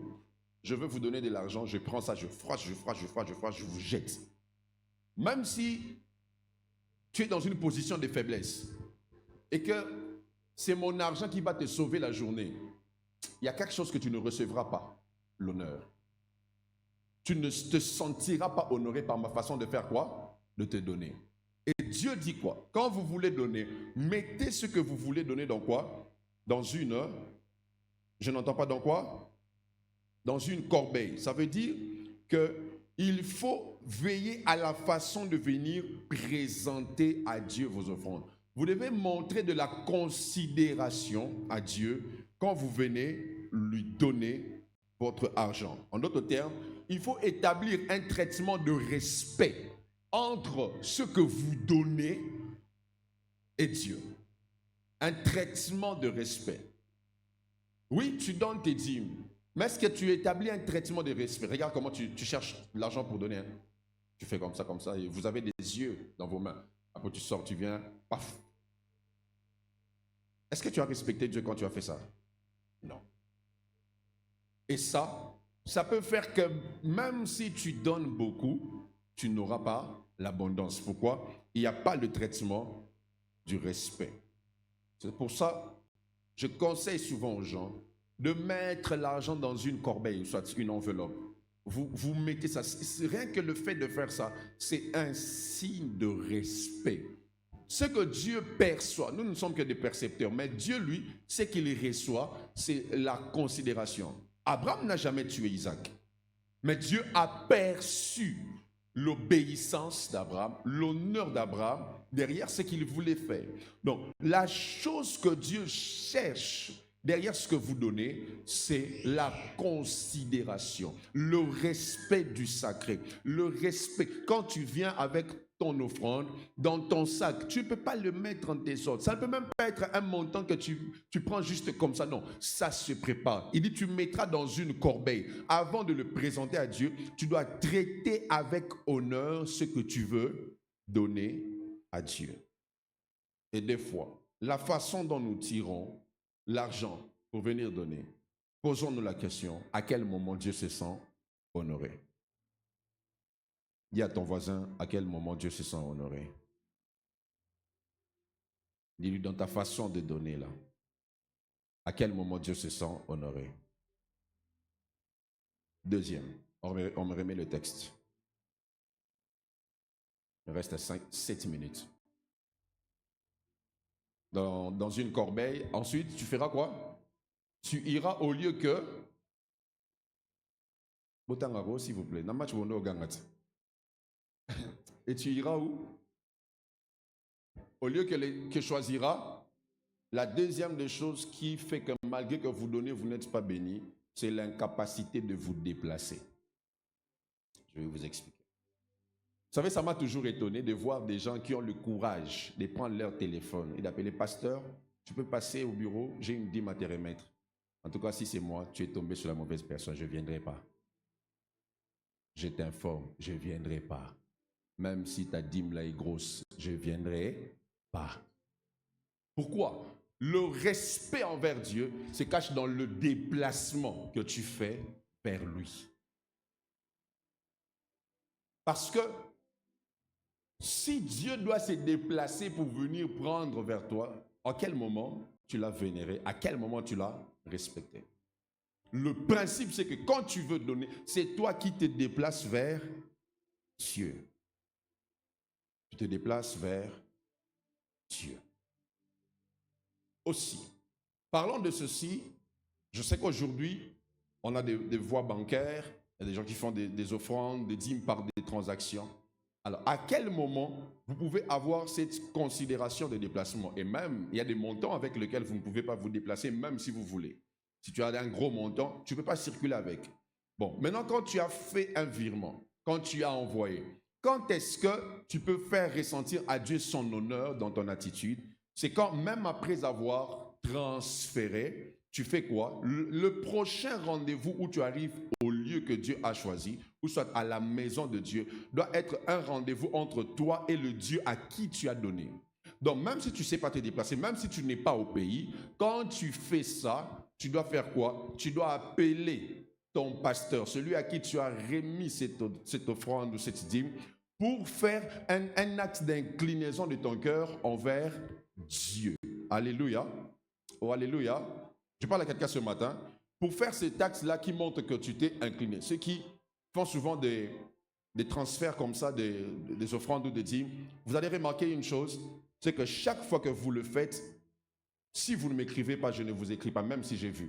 je veux vous donner de l'argent, je prends ça, je froisse, je vous jette. Même si tu es dans une position de faiblesse et que c'est mon argent qui va te sauver la journée, il y a quelque chose que tu ne recevras pas, l'honneur. Tu ne te sentiras pas honoré par ma façon de faire quoi? De te donner. Et Dieu dit quoi? Quand vous voulez donner, mettez ce que vous voulez donner dans quoi? Dans une... Je n'entends pas dans quoi? Dans une corbeille. Ça veut dire qu'il faut veiller à la façon de venir présenter à Dieu vos offrandes. Vous devez montrer de la considération à Dieu quand vous venez lui donner votre argent. En d'autres termes, il faut établir un traitement de respect entre ce que vous donnez et Dieu. Un traitement de respect. Oui, tu donnes tes dîmes, mais est-ce que tu établis un traitement de respect? Regarde comment tu cherches l'argent pour donner. Hein? Tu fais comme ça, et vous avez des yeux dans vos mains. Après tu sors, tu viens, paf. Est-ce que tu as respecté Dieu quand tu as fait ça? Non. Et ça peut faire que même si tu donnes beaucoup, tu n'auras pas l'abondance. Pourquoi? Il n'y a pas le traitement du respect. C'est pour ça, je conseille souvent aux gens de mettre l'argent dans une corbeille, soit une enveloppe. Vous mettez ça. Rien que le fait de faire ça, c'est un signe de respect. Ce que Dieu perçoit, nous ne sommes que des percepteurs, mais Dieu, lui, ce qu'il reçoit, c'est la considération. Abraham n'a jamais tué Isaac, mais Dieu a perçu l'obéissance d'Abraham, l'honneur d'Abraham derrière ce qu'il voulait faire. Donc, la chose que Dieu cherche derrière ce que vous donnez, c'est la considération, le respect du sacré, le respect. Quand tu viens avec ton offrande dans ton sac, tu ne peux pas le mettre en désordre. Ça ne peut même pas être un montant que tu prends juste comme ça. Non, ça se prépare. Il dit, tu mettras dans une corbeille. Avant de le présenter à Dieu, tu dois traiter avec honneur ce que tu veux donner à Dieu. Et des fois, la façon dont nous tirons l'argent pour venir donner, posons-nous la question, à quel moment Dieu se sent honoré? Dis à ton voisin, à quel moment Dieu se sent honoré? Dis-lui dans ta façon de donner là. À quel moment Dieu se sent honoré? Deuxième, on me remet le texte. Il reste à 7 minutes. Dans une corbeille. Ensuite, tu feras quoi? Tu iras au lieu que... Botangago, s'il vous plaît. Et tu iras où? Au lieu que choisira, la deuxième des choses qui fait que malgré que vous donnez, vous n'êtes pas béni, c'est l'incapacité de vous déplacer. Je vais vous expliquer. Vous savez, ça m'a toujours étonné de voir des gens qui ont le courage de prendre leur téléphone et d'appeler pasteur. Tu peux passer au bureau, j'ai une dîme à te remettre. En tout cas, si c'est moi, tu es tombé sur la mauvaise personne, je ne viendrai pas. Je t'informe, je ne viendrai pas. Même si ta dîme là est grosse, je ne viendrai pas. Pourquoi? Le respect envers Dieu se cache dans le déplacement que tu fais vers lui. Parce que si Dieu doit se déplacer pour venir prendre vers toi, à quel moment tu l'as vénéré? À quel moment tu l'as respecté? Le principe, c'est que quand tu veux donner, c'est toi qui te déplaces vers Dieu. Tu te déplaces vers Dieu. Aussi, parlons de ceci. Je sais qu'aujourd'hui, on a des voies bancaires, il y a des gens qui font des offrandes, des dîmes par des transactions. Alors, à quel moment vous pouvez avoir cette considération de déplacement? Et même, il y a des montants avec lesquels vous ne pouvez pas vous déplacer, même si vous voulez. Si tu as un gros montant, tu ne peux pas circuler avec. Bon, maintenant, quand tu as fait un virement, quand tu as envoyé, quand est-ce que tu peux faire ressentir à Dieu son honneur dans ton attitude? C'est quand, même après avoir transféré, tu fais quoi? Le prochain rendez-vous où tu arrives au lieu que Dieu a choisi, ou soit à la maison de Dieu, doit être un rendez-vous entre toi et le Dieu à qui tu as donné. Donc, même si tu ne sais pas te déplacer, même si tu n'es pas au pays, quand tu fais ça, tu dois faire quoi? Tu dois appeler ton pasteur, celui à qui tu as remis cette offrande ou cette dîme, pour faire un acte d'inclinaison de ton cœur envers Dieu. Alléluia. Oh, alléluia. Je parle à quelqu'un ce matin. Pour faire cet acte-là qui montre que tu t'es incliné. Ceux qui font souvent des transferts comme ça, des offrandes ou des dîmes, vous allez remarquer une chose, c'est que chaque fois que vous le faites, si vous ne m'écrivez pas, je ne vous écris pas, même si j'ai vu.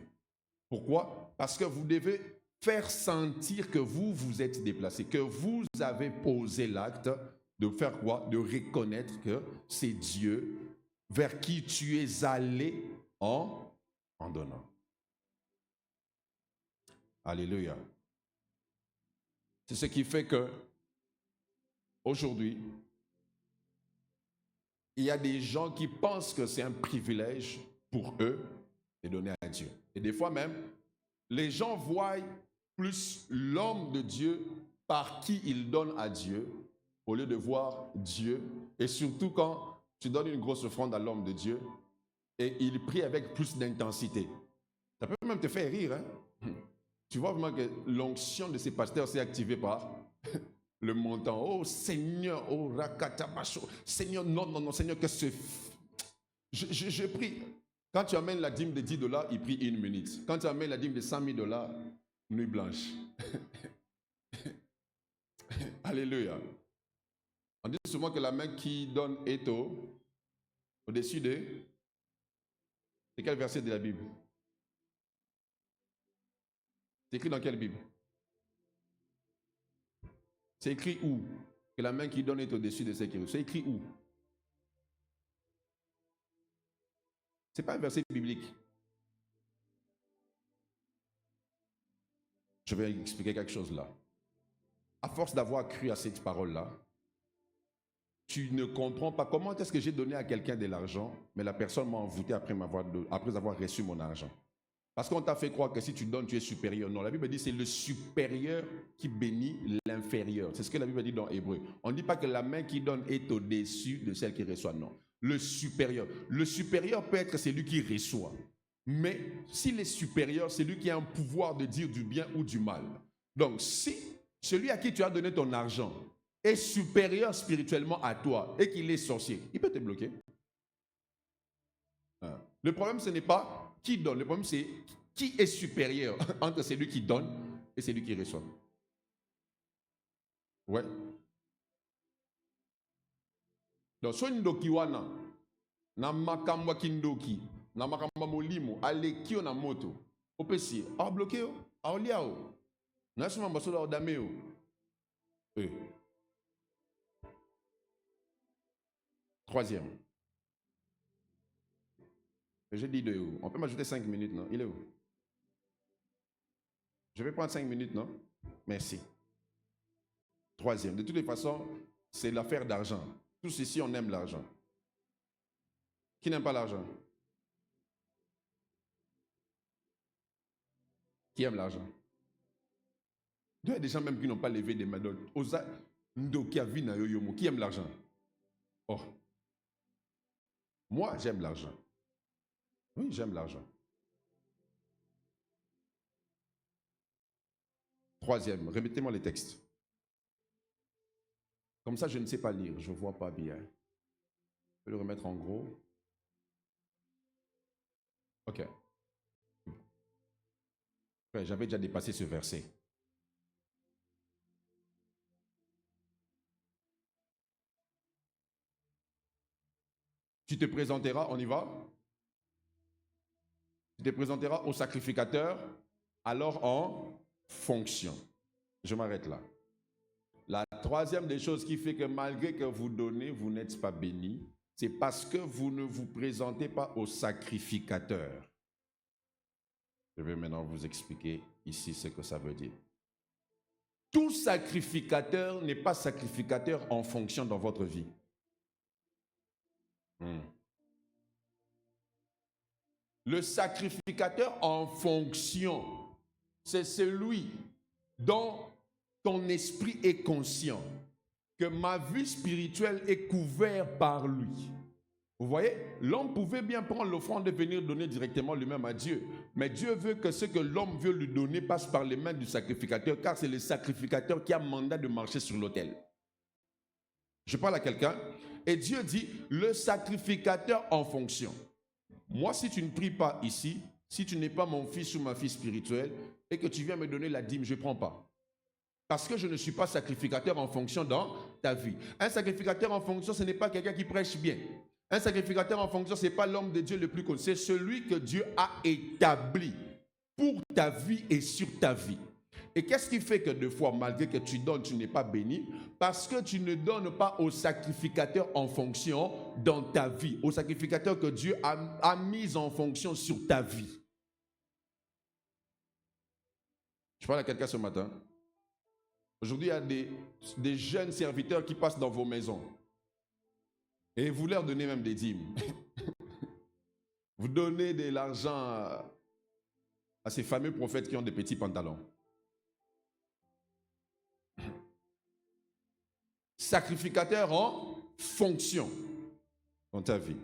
Pourquoi? Parce que vous devez faire sentir que vous vous êtes déplacé, que vous avez posé l'acte de faire quoi? De reconnaître que c'est Dieu vers qui tu es allé en donnant. Alléluia. C'est ce qui fait que aujourd'hui, il y a des gens qui pensent que c'est un privilège pour eux de donner à Dieu. Et des fois même, les gens voient plus l'homme de Dieu par qui il donne à Dieu au lieu de voir Dieu. Et surtout quand tu donnes une grosse offrande à l'homme de Dieu et il prie avec plus d'intensité. Ça peut même te faire rire. Hein? Tu vois vraiment que l'onction de ces pasteurs s'est activée par le montant. Oh Seigneur, oh Rakatabacho. Seigneur, non, Seigneur, que ce... Je prie. Quand tu amènes la dîme de $10, il prie 1 minute. Quand tu amènes la dîme de $100,000, nuit blanche. Alléluia. On dit souvent que la main qui donne est au-dessus de... C'est quel verset de la Bible? C'est écrit dans quelle Bible? C'est écrit où? Que la main qui donne est au-dessus de celle qui reçoit. C'est écrit où? Ce n'est pas un verset biblique. Je vais expliquer quelque chose là. À force d'avoir cru à cette parole-là, tu ne comprends pas comment est-ce que j'ai donné à quelqu'un de l'argent, mais la personne m'a envoûté après avoir reçu mon argent. Parce qu'on t'a fait croire que si tu donnes, tu es supérieur. Non, la Bible dit que c'est le supérieur qui bénit l'inférieur. C'est ce que la Bible dit dans Hébreu. On ne dit pas que la main qui donne est au-dessus de celle qui reçoit. Non. Le supérieur. Le supérieur peut être celui qui reçoit. Mais s'il est supérieur, c'est lui qui a un pouvoir de dire du bien ou du mal. Donc, si celui à qui tu as donné ton argent est supérieur spirituellement à toi et qu'il est sorcier, il peut te bloquer. Le problème, ce n'est pas qui donne. Le problème, c'est qui est supérieur entre celui qui donne et celui qui reçoit. Ouais. Donc, so ndoki wana na makamwa kindoki na makamwa molimo aleki na moto opesi a bloqué a olia o na suma basola odame o. Troisième. J'ai dit de où? On peut m'ajouter 5 minutes, non? Il est où? Je vais prendre 5 minutes, non? Merci. Troisième. De toutes les façons, c'est l'affaire d'argent. Tous ici, on aime l'argent. Qui n'aime pas l'argent? Qui aime l'argent? Il y a des gens même qui n'ont pas levé des mains. Qui aime l'argent? Oh. Moi, j'aime l'argent. Oui, j'aime l'argent. Troisième, remettez-moi les textes. Comme ça, je ne sais pas lire, je ne vois pas bien. Je vais le remettre en gros. Ok. J'avais déjà dépassé ce verset. Tu te présenteras, on y va? Tu te présenteras au sacrificateur, alors en fonction. Je m'arrête là. La troisième des choses qui fait que malgré que vous donnez, vous n'êtes pas béni, c'est parce que vous ne vous présentez pas au sacrificateur. Je vais maintenant vous expliquer ici ce que ça veut dire. Tout sacrificateur n'est pas sacrificateur en fonction dans votre vie. Le sacrificateur en fonction, c'est celui dont ton esprit est conscient que ma vie spirituelle est couverte par lui. Vous voyez, l'homme pouvait bien prendre l'offrande et venir donner directement lui-même à Dieu. Mais Dieu veut que ce que l'homme veut lui donner passe par les mains du sacrificateur, car c'est le sacrificateur qui a mandat de marcher sur l'autel. Je parle à quelqu'un, et Dieu dit, le sacrificateur en fonction. Moi, si tu ne pries pas ici, si tu n'es pas mon fils ou ma fille spirituelle, et que tu viens me donner la dîme, je ne prends pas. Parce que je ne suis pas sacrificateur en fonction dans ta vie. Un sacrificateur en fonction, ce n'est pas quelqu'un qui prêche bien. Un sacrificateur en fonction, ce n'est pas l'homme de Dieu le plus connu. C'est celui que Dieu a établi pour ta vie et sur ta vie. Et qu'est-ce qui fait que des fois, malgré que tu donnes, tu n'es pas béni? Parce que tu ne donnes pas au sacrificateur en fonction dans ta vie. Au sacrificateur que Dieu a mis en fonction sur ta vie. Je parle à quelqu'un ce matin. Aujourd'hui, il y a des jeunes serviteurs qui passent dans vos maisons. Et vous leur donnez même des dîmes. Vous donnez de l'argent à ces fameux prophètes qui ont des petits pantalons. Sacrificateur en fonction dans ta vie.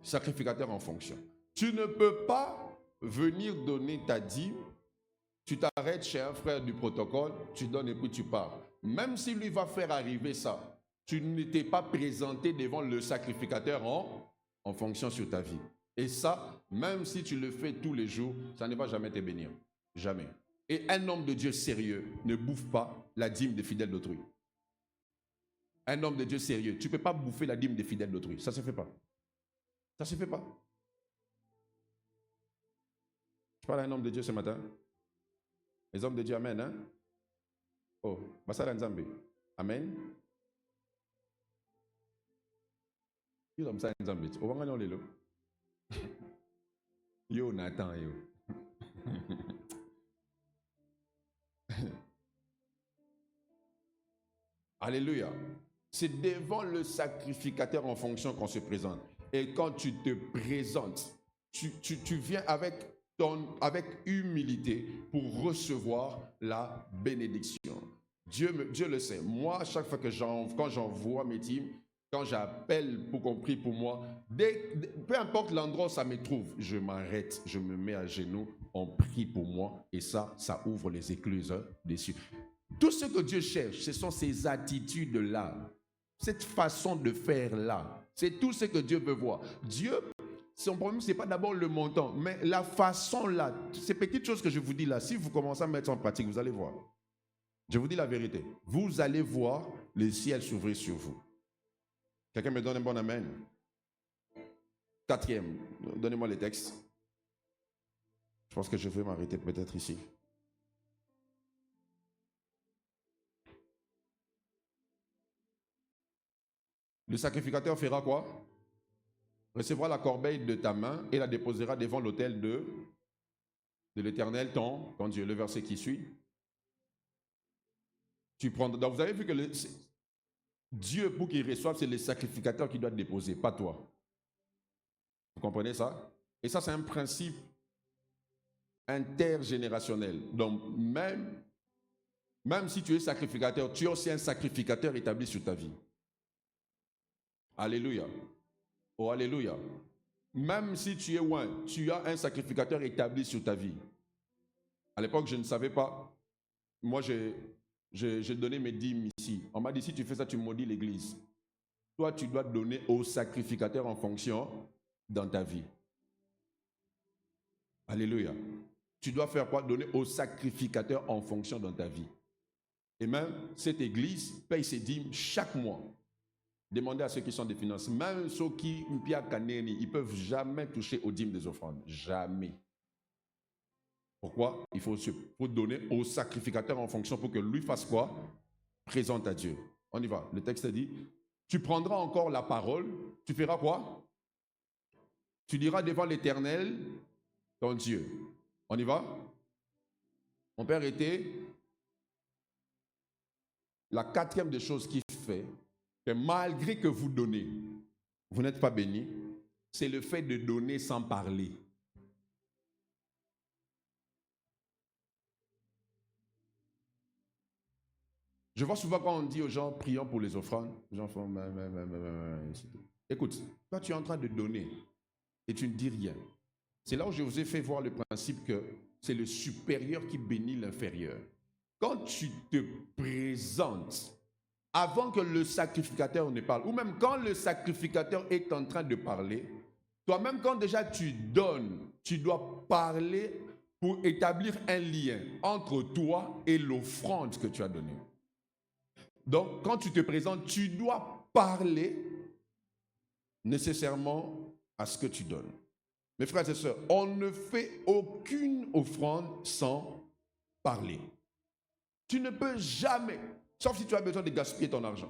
Sacrificateur en fonction. Tu ne peux pas venir donner ta dîme. Tu t'arrêtes chez un frère du protocole, tu donnes et puis tu pars. Même si lui va faire arriver ça, tu ne t'es pas présenté devant le sacrificateur en fonction sur ta vie. Et ça, même si tu le fais tous les jours, ça ne va jamais te bénir. Jamais. Et un homme de Dieu sérieux ne bouffe pas la dîme des fidèles d'autrui. Un homme de Dieu sérieux, tu ne peux pas bouffer la dîme des fidèles d'autrui. Ça ne se fait pas. Ça ne se fait pas. Je parle à un homme de Dieu ce matin. Les hommes de Dieu, amen. Hein? Oh, Basala Nzambe. Amen. Yo Basala Nzambe. O wanga no lelo. Yo Nathan yo. Alléluia. C'est devant le sacrificateur en fonction qu'on se présente. Et quand tu te présentes, tu viens avec humilité pour recevoir la bénédiction. Dieu le sait. Moi, chaque fois que quand j'envoie mes dîmes, quand j'appelle pour qu'on prie pour moi, peu importe l'endroit où ça me trouve, je m'arrête, je me mets à genoux, on prie pour moi et ça ouvre les écluses des cieux. Tout ce que Dieu cherche, ce sont ces attitudes-là, cette façon de faire-là. C'est tout ce que Dieu veut voir. Dieu, son problème, ce n'est pas d'abord le montant, mais la façon là, ces petites choses que je vous dis là, si vous commencez à mettre en pratique, vous allez voir. Je vous dis la vérité. Vous allez voir le ciel s'ouvrir sur vous. Quelqu'un me donne un bon amen? Quatrième, donnez-moi les textes. Je pense que je vais m'arrêter peut-être ici. Le sacrificateur fera quoi? Recevra la corbeille de ta main et la déposera devant l'autel de l'Éternel, ton Dieu. Le verset qui suit. Donc vous avez vu que Dieu, pour qu'il reçoive, c'est le sacrificateur qui doit déposer, pas toi. Vous comprenez ça? Et ça, c'est un principe intergénérationnel. Donc même si tu es sacrificateur, tu es aussi un sacrificateur établi sur ta vie. Alléluia. Oh, alléluia. Même si tu es loin, tu as un sacrificateur établi sur ta vie. À l'époque, je ne savais pas. Moi, j'ai donné mes dîmes ici. On m'a dit, si tu fais ça, tu maudis l'église. Toi, tu dois donner au sacrificateur en fonction dans ta vie. Alléluia. Tu dois faire quoi? Donner au sacrificateur en fonction dans ta vie. Et même, cette église paye ses dîmes chaque mois. Demandez à ceux qui sont des finances, même ceux qui ils ne peuvent jamais toucher aux dîmes des offrandes. Jamais. Pourquoi? Il faut donner au sacrificateur en fonction pour que lui fasse quoi? Présente à Dieu. On y va. Le texte dit, tu prendras encore la parole, tu feras quoi? Tu diras devant l'Éternel, ton Dieu. On y va? Mon père était la quatrième des choses qu'il fait, que malgré que vous donnez, vous n'êtes pas béni, c'est le fait de donner sans parler. Je vois souvent quand on dit aux gens, prions pour les offrandes, les gens font... Écoute, toi tu es en train de donner et tu ne dis rien. C'est là où je vous ai fait voir le principe que c'est le supérieur qui bénit l'inférieur. Quand tu te présentes, avant que le sacrificateur ne parle, ou même quand le sacrificateur est en train de parler, toi-même quand déjà tu donnes, tu dois parler pour établir un lien entre toi et l'offrande que tu as donnée. Donc, quand tu te présentes, tu dois parler nécessairement à ce que tu donnes. Mes frères et sœurs, on ne fait aucune offrande sans parler. Tu ne peux jamais, sauf si tu as besoin de gaspiller ton argent,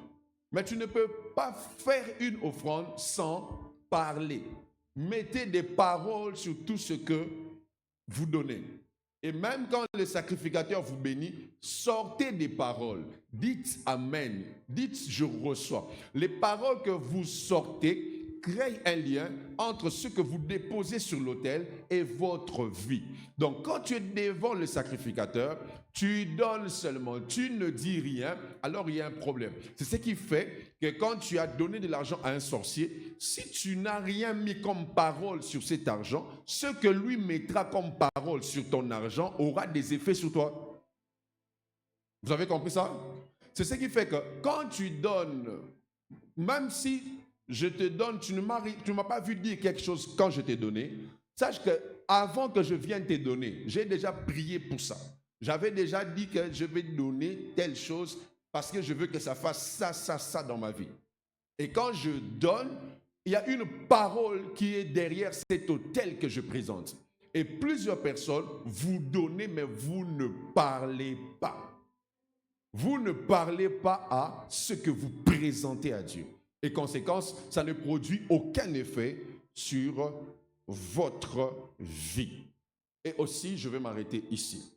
mais tu ne peux pas faire une offrande sans parler. Mettez des paroles sur tout ce que vous donnez. Et même quand le sacrificateur vous bénit, sortez des paroles. Dites Amen. Dites je reçois. Les paroles que vous sortez créent un lien entre ce que vous déposez sur l'autel et votre vie. Donc quand tu es devant le sacrificateur, tu donnes seulement, tu ne dis rien, alors il y a un problème. C'est ce qui fait que quand tu as donné de l'argent à un sorcier, si tu n'as rien mis comme parole sur cet argent, ce que lui mettra comme parole sur ton argent aura des effets sur toi. Vous avez compris ça? C'est ce qui fait que quand tu donnes, même si je te donne, tu ne m'as pas vu dire quelque chose quand je t'ai donné, sache que avant que je vienne te donner, j'ai déjà prié pour ça. J'avais déjà dit que je vais donner telle chose parce que je veux que ça fasse ça dans ma vie. Et quand je donne, il y a une parole qui est derrière cet autel que je présente. Et plusieurs personnes, vous donnez, mais vous ne parlez pas. Vous ne parlez pas à ce que vous présentez à Dieu. Et conséquence, ça ne produit aucun effet sur votre vie. Et aussi, je vais m'arrêter ici.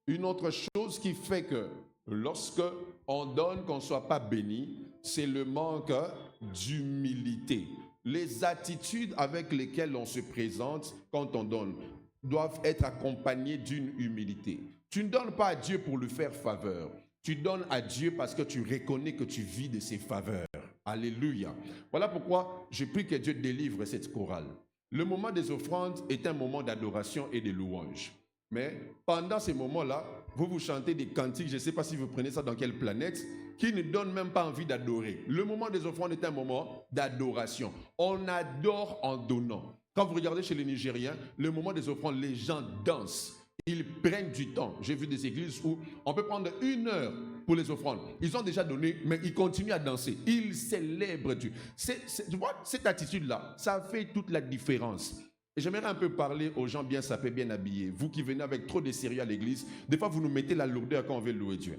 Une autre chose qui fait que lorsque on donne, qu'on ne soit pas béni, c'est le manque d'humilité. Les attitudes avec lesquelles on se présente quand on donne doivent être accompagnées d'une humilité. Tu ne donnes pas à Dieu pour lui faire faveur. Tu donnes à Dieu parce que tu reconnais que tu vis de ses faveurs. Alléluia. Voilà pourquoi je prie que Dieu délivre cette chorale. Le moment des offrandes est un moment d'adoration et de louange. Mais pendant ces moments-là, vous chantez des cantiques, je ne sais pas si vous prenez ça dans quelle planète, qui ne donnent même pas envie d'adorer. Le moment des offrandes est un moment d'adoration. On adore en donnant. Quand vous regardez chez les Nigériens, le moment des offrandes, les gens dansent. Ils prennent du temps. J'ai vu des églises où on peut prendre 1 heure pour les offrandes. Ils ont déjà donné, mais ils continuent à danser. Ils célèbrent Dieu. Tu vois, cette attitude-là, ça fait toute la différence. Et j'aimerais un peu parler aux gens bien sapés, bien habillés. Vous qui venez avec trop de sérieux à l'église, des fois vous nous mettez la lourdeur quand on veut louer Dieu.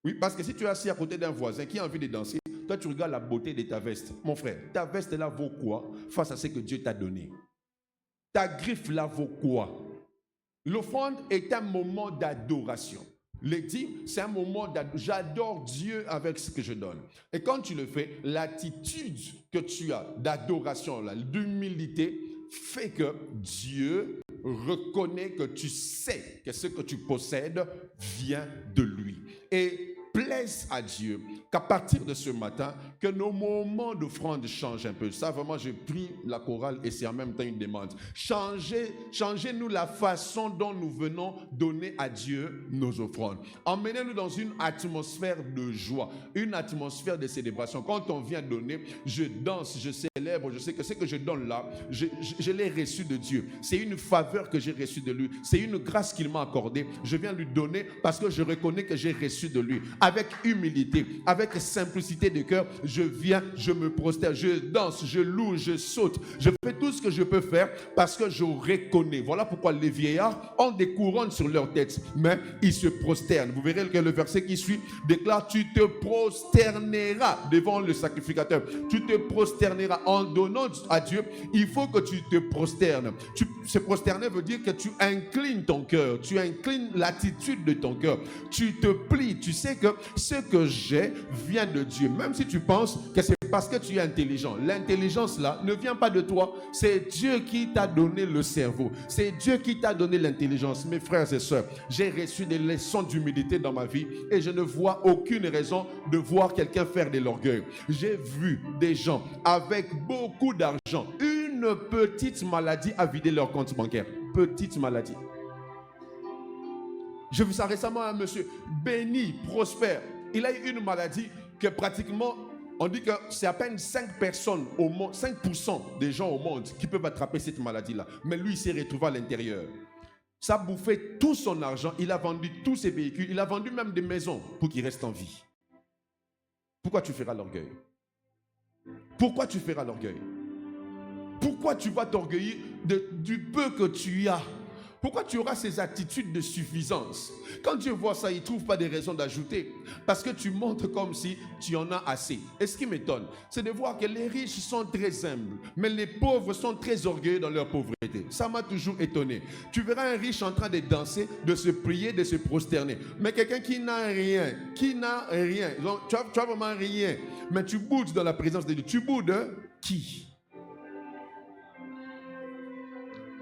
Oui, parce que si tu es assis à côté d'un voisin qui a envie de danser, toi tu regardes la beauté de ta veste. Mon frère, ta veste là vaut quoi face à ce que Dieu t'a donné? Ta griffe là vaut quoi? L'offrande est un moment d'adoration. Les dîmes, c'est un moment d'adoration. J'adore Dieu avec ce que je donne. Et quand tu le fais, l'attitude que tu as d'adoration, d'humilité, fait que Dieu reconnaît que tu sais que ce que tu possèdes vient de lui. Et plaise à Dieu qu'à partir de ce matin, que nos moments d'offrande changent un peu. Ça, vraiment, je prie la chorale et c'est en même temps une demande. Changez-nous la façon dont nous venons donner à Dieu nos offrandes. Emmenez-nous dans une atmosphère de joie, une atmosphère de célébration. Quand on vient donner, je danse, je célèbre, je sais que ce que je donne là, je l'ai reçu de Dieu. C'est une faveur que j'ai reçue de lui. C'est une grâce qu'il m'a accordée. Je viens lui donner parce que je reconnais que j'ai reçu de lui. Avec humilité, avec avec simplicité de cœur, je viens, je me prosterne, je danse, je loue, je saute. Je fais tout ce que je peux faire parce que je reconnais. Voilà pourquoi les vieillards ont des couronnes sur leur tête, mais ils se prosternent. Vous verrez que le verset qui suit déclare, tu te prosterneras devant le sacrificateur. Tu te prosterneras en donnant à Dieu. Il faut que tu te prosternes. Se prosterner veut dire que tu inclines ton cœur, tu inclines l'attitude de ton cœur, tu te plies. Tu sais que ce que j'ai vient de Dieu, même si tu penses que c'est parce que tu es intelligent. L'intelligence là ne vient pas de toi, c'est Dieu qui t'a donné le cerveau, c'est Dieu qui t'a donné l'intelligence. Mes frères et sœurs, j'ai reçu des leçons d'humilité dans ma vie et je ne vois aucune raison de voir quelqu'un faire de l'orgueil. J'ai vu des gens avec beaucoup d'argent, une petite maladie a vidé leur compte bancaire. Petite maladie. J'ai vu ça récemment, un monsieur béni, prospère. Il a eu une maladie que pratiquement, on dit que c'est à peine 5 personnes au monde, 5% des gens au monde qui peuvent attraper cette maladie-là. Mais lui, il s'est retrouvé à l'intérieur. Ça a bouffé tout son argent. Il a vendu tous ses véhicules. Il a vendu même des maisons pour qu'il reste en vie. Pourquoi tu feras l'orgueil? Pourquoi tu feras l'orgueil? Pourquoi tu vas t'orgueillir du peu que tu as? Pourquoi tu auras ces attitudes de suffisance? Quand Dieu voit ça, il ne trouve pas de raison d'ajouter. Parce que tu montres comme si tu en as assez. Et ce qui m'étonne, c'est de voir que les riches sont très humbles, mais les pauvres sont très orgueilleux dans leur pauvreté. Ça m'a toujours étonné. Tu verras un riche en train de danser, de se prier, de se prosterner. Mais quelqu'un qui n'a rien, donc, tu as vraiment rien, mais tu boudes dans la présence de Dieu. Tu boudes qui?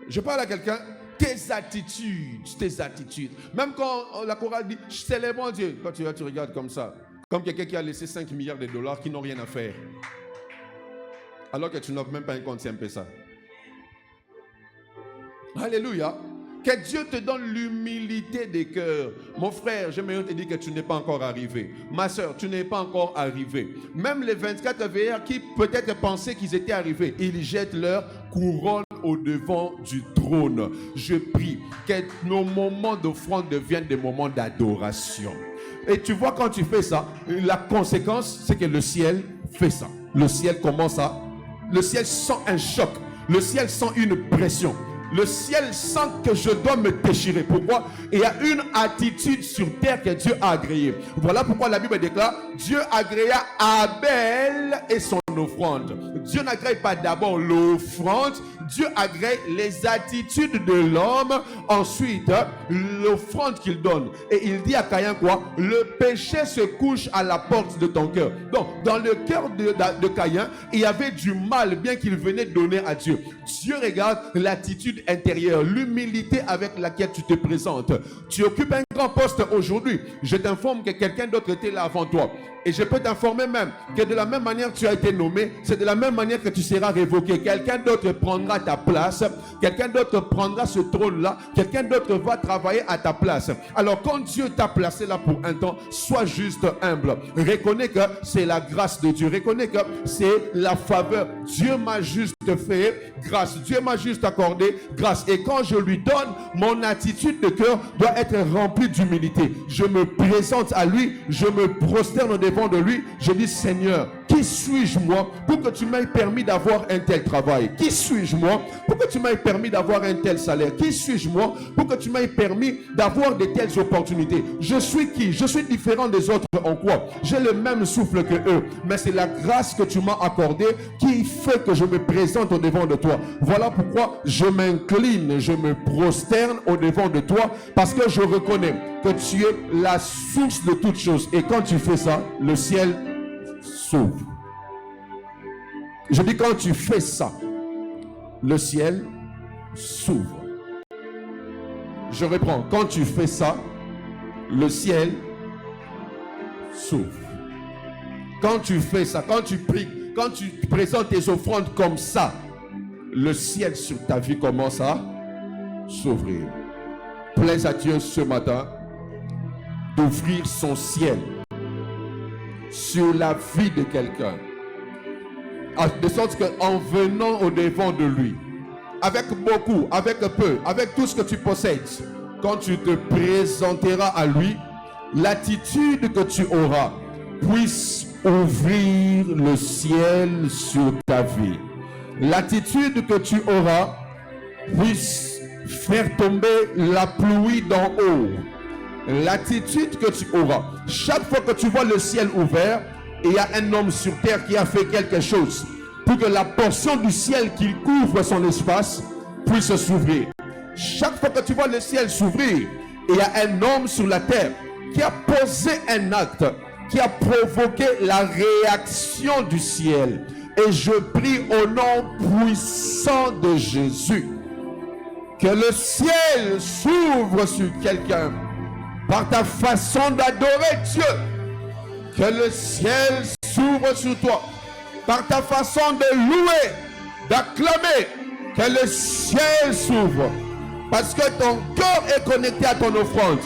Je parle à quelqu'un. Tes attitudes. Même quand la chorale dit, célèbre Dieu. Quand tu regardes comme ça, comme quelqu'un qui a laissé 5 milliards de dollars qui n'ont rien à faire. Alors que tu n'as même pas un compte, c'est un peu ça. Alléluia. Que Dieu te donne l'humilité des cœurs. Mon frère, j'aimerais te dire que tu n'es pas encore arrivé. Ma soeur, tu n'es pas encore arrivé. Même les 24 veilleurs qui peut-être pensaient qu'ils étaient arrivés, ils jettent leur couronne au devant du trône. Je prie que nos moments d'offrande deviennent des moments d'adoration. Et tu vois, quand tu fais ça, la conséquence, c'est que le ciel fait ça. Le ciel commence à... Le ciel sent un choc. Le ciel sent une pression. Le ciel sent que je dois me déchirer. Pourquoi? Il y a une attitude sur terre que Dieu a agréée. Voilà pourquoi la Bible déclare, Dieu agréa Abel et son offrande. Dieu n'agrée pas d'abord l'offrande, Dieu agrée les attitudes de l'homme, ensuite l'offrande qu'il donne. Et il dit à Caïn quoi? Le péché se couche à la porte de ton cœur. Donc, dans le cœur de Caïn, il y avait du mal, bien qu'il venait donner à Dieu. Dieu regarde l'attitude intérieure, l'humilité avec laquelle tu te présentes. Tu occupes un grand poste aujourd'hui. Je t'informe que quelqu'un d'autre était là avant toi. Et je peux t'informer même que de la même manière que tu as été nommé, c'est de la même manière que tu seras révoqué. Quelqu'un d'autre prendra ta place. Quelqu'un d'autre prendra ce trône-là. Quelqu'un d'autre va travailler à ta place. Alors quand Dieu t'a placé là pour un temps, sois juste humble. Reconnais que c'est la grâce de Dieu. Reconnais que c'est la faveur. Dieu m'a juste fait grâce. Dieu m'a juste accordé grâce. Et quand je lui donne, mon attitude de cœur doit être remplie d'humilité. Je me présente à lui. Je me prosterne devant de lui, je dis Seigneur, qui suis-je moi pour que tu m'aies permis d'avoir un tel travail? Qui suis-je moi pour que tu m'aies permis d'avoir un tel salaire? Qui suis-je moi pour que tu m'aies permis d'avoir de telles opportunités? Je suis qui? Je suis différent des autres en quoi? J'ai le même souffle que eux, mais c'est la grâce que tu m'as accordée qui fait que je me présente au devant de toi. Voilà pourquoi je m'incline, je me prosterne au devant de toi, parce que je reconnais que tu es la source de toutes choses. Et quand tu fais ça, le ciel s'ouvre. Je dis quand tu fais ça, le ciel s'ouvre. Je reprends. Quand tu fais ça, le ciel s'ouvre. Quand tu fais ça, quand tu pries, quand tu présentes tes offrandes comme ça, le ciel sur ta vie commence à s'ouvrir. Plaise à Dieu ce matin d'ouvrir son ciel sur la vie de quelqu'un, de sorte qu'en venant au devant de lui, avec beaucoup, avec peu, avec tout ce que tu possèdes, quand tu te présenteras à lui, l'attitude que tu auras puisse ouvrir le ciel sur ta vie. L'attitude que tu auras puisse faire tomber la pluie d'en haut. L'attitude que tu auras. Chaque fois que tu vois le ciel ouvert, et il y a un homme sur terre qui a fait quelque chose pour que la portion du ciel qui couvre son espace puisse s'ouvrir. Chaque fois que tu vois le ciel s'ouvrir, et il y a un homme sur la terre qui a posé un acte qui a provoqué la réaction du ciel. Et je prie au nom puissant de Jésus que le ciel s'ouvre sur quelqu'un par ta façon d'adorer Dieu. Que le ciel s'ouvre sur toi par ta façon de louer, d'acclamer. Que le ciel s'ouvre parce que ton cœur est connecté à ton offrande.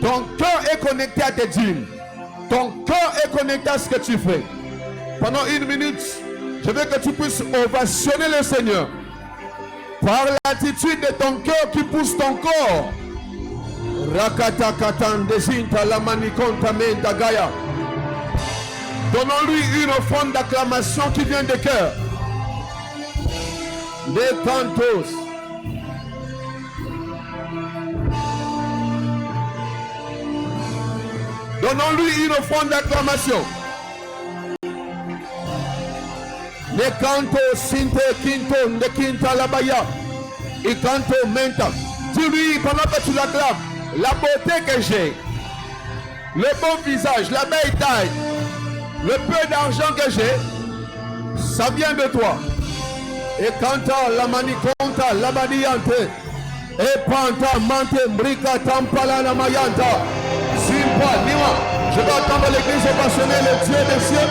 Ton cœur est connecté à tes dîmes. Ton cœur est connecté à ce que tu fais. Pendant 1 minute, je veux que tu puisses ovationner le Seigneur par l'attitude de ton cœur qui pousse ton corps. Donnons-lui une offrande d'acclamation qui vient de cœur. Des cantos. Donnons-lui une offrande d'acclamation. Ne canto sinte quinto ne quinta labaya. Et canto menta. Dis-lui pendant que tu l'acclames, la beauté que j'ai, le beau visage, la belle taille, le peu d'argent que j'ai, ça vient de toi. Et canta la maniconta la badiante. Et panta mante mbrika tampala la mayanta. Simpa nima. Je vais attendre l'église passionnée, le Dieu des cieux.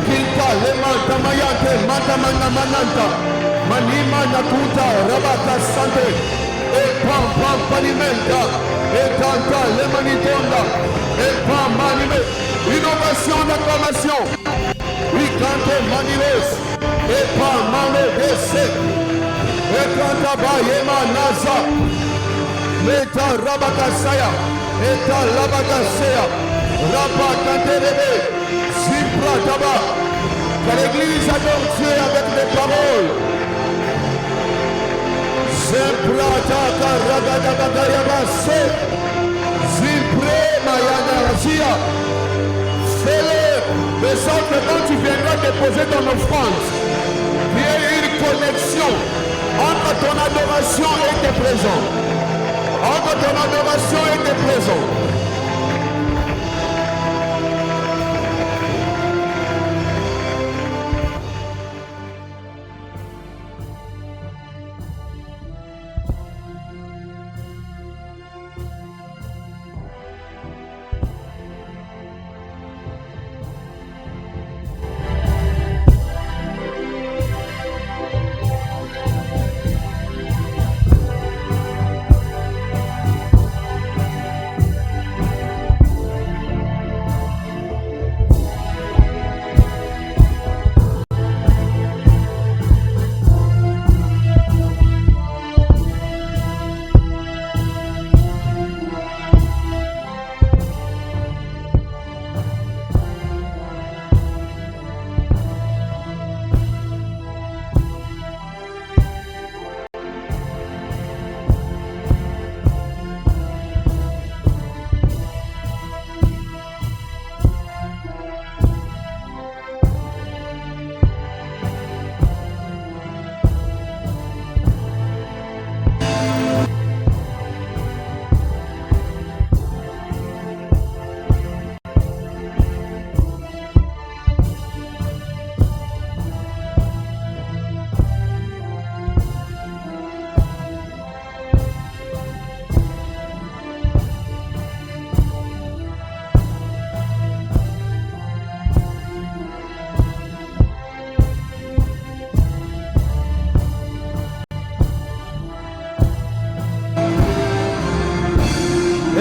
Kinta le manta mayante manta mananta. Manima nakuta rabata sante. Et pam pam panimenta. Et canta le manitonda. Et pam manime. Innovation d'acclamation. Oui cante maniles. Et pam mane desse. Et canta bayema nasa. Meta rabakasaya. Eta labakasaya. Rabakanterebe. Simpra taba. Que l'église adore Dieu avec des paroles. Simpra taka ragadabagayabase. Simpre mayana razia. Fais-le de sorte que quand tu viendras déposer ton offrande, il y ait une connexion entre ton adoration et tes présents. Entre ton adoration et tes présents.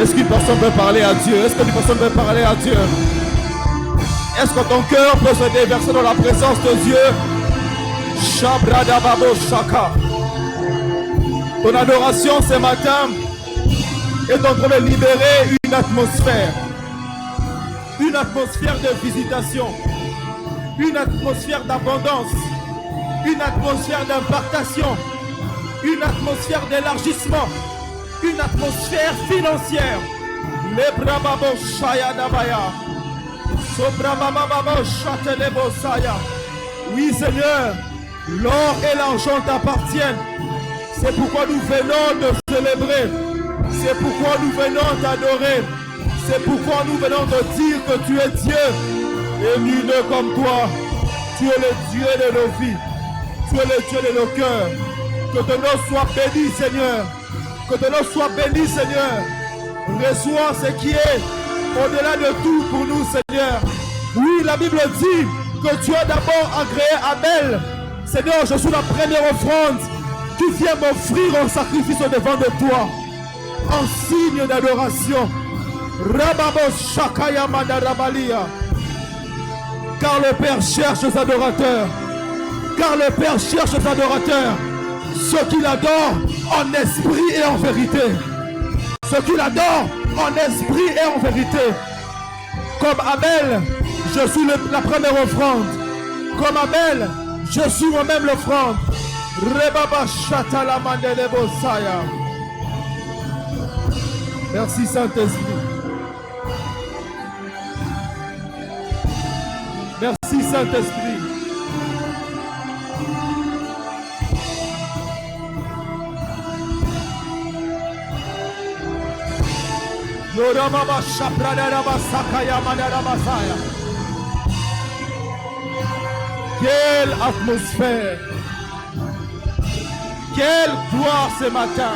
Est-ce qu'une personne peut parler à Dieu? Est-ce qu'une personne peut parler à Dieu? Est-ce que ton cœur peut se déverser dans la présence de Dieu? Shabradababo Shaka. Ton adoration ce matin est en train de libérer une atmosphère. une atmosphère de visitation, une atmosphère d'abondance, une atmosphère d'impartation, une atmosphère d'élargissement, une atmosphère financière. Les brababo shaya dabaya. Sobrabababo chatelebo saya. Oui Seigneur, l'or et l'argent t'appartiennent. C'est pourquoi nous venons de célébrer. C'est pourquoi nous venons t'adorer. C'est pourquoi nous venons te dire que tu es Dieu. Et nul comme toi. Tu es le Dieu de nos vies. Tu es le Dieu de nos cœurs. Que ton nom soit béni, Seigneur. Que ton nom soit béni, Seigneur. Reçois ce qui est au-delà de tout pour nous, Seigneur. Oui, la Bible dit que tu as d'abord agréé Abel. Seigneur, je suis la première offrande qui vient m'offrir un sacrifice au-devant de toi. En signe d'adoration. Rababo Shakaya Mandarabalia. Car le Père cherche les adorateurs. Car le Père cherche les adorateurs. Ceux qui l'adorent en esprit et en vérité. Ceux qui l'adorent en esprit et en vérité. Comme Abel, je suis la première offrande. Comme Abel, je suis moi-même l'offrande. Rebaba Shatala Mandelebo Saya. Merci Saint-Esprit. Merci Saint-Esprit. Quelle atmosphère! Quelle gloire ce matin!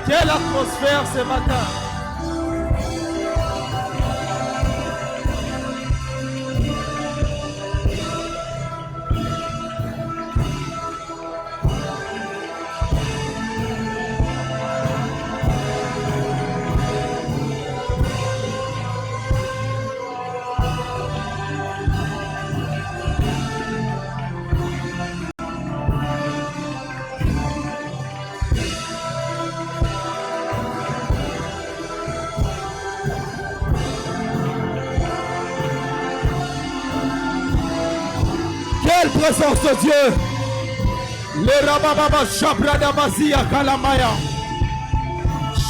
Quelle atmosphère ce matin! Présence de Dieu. Le rabababa shabra dabazia kalamaya.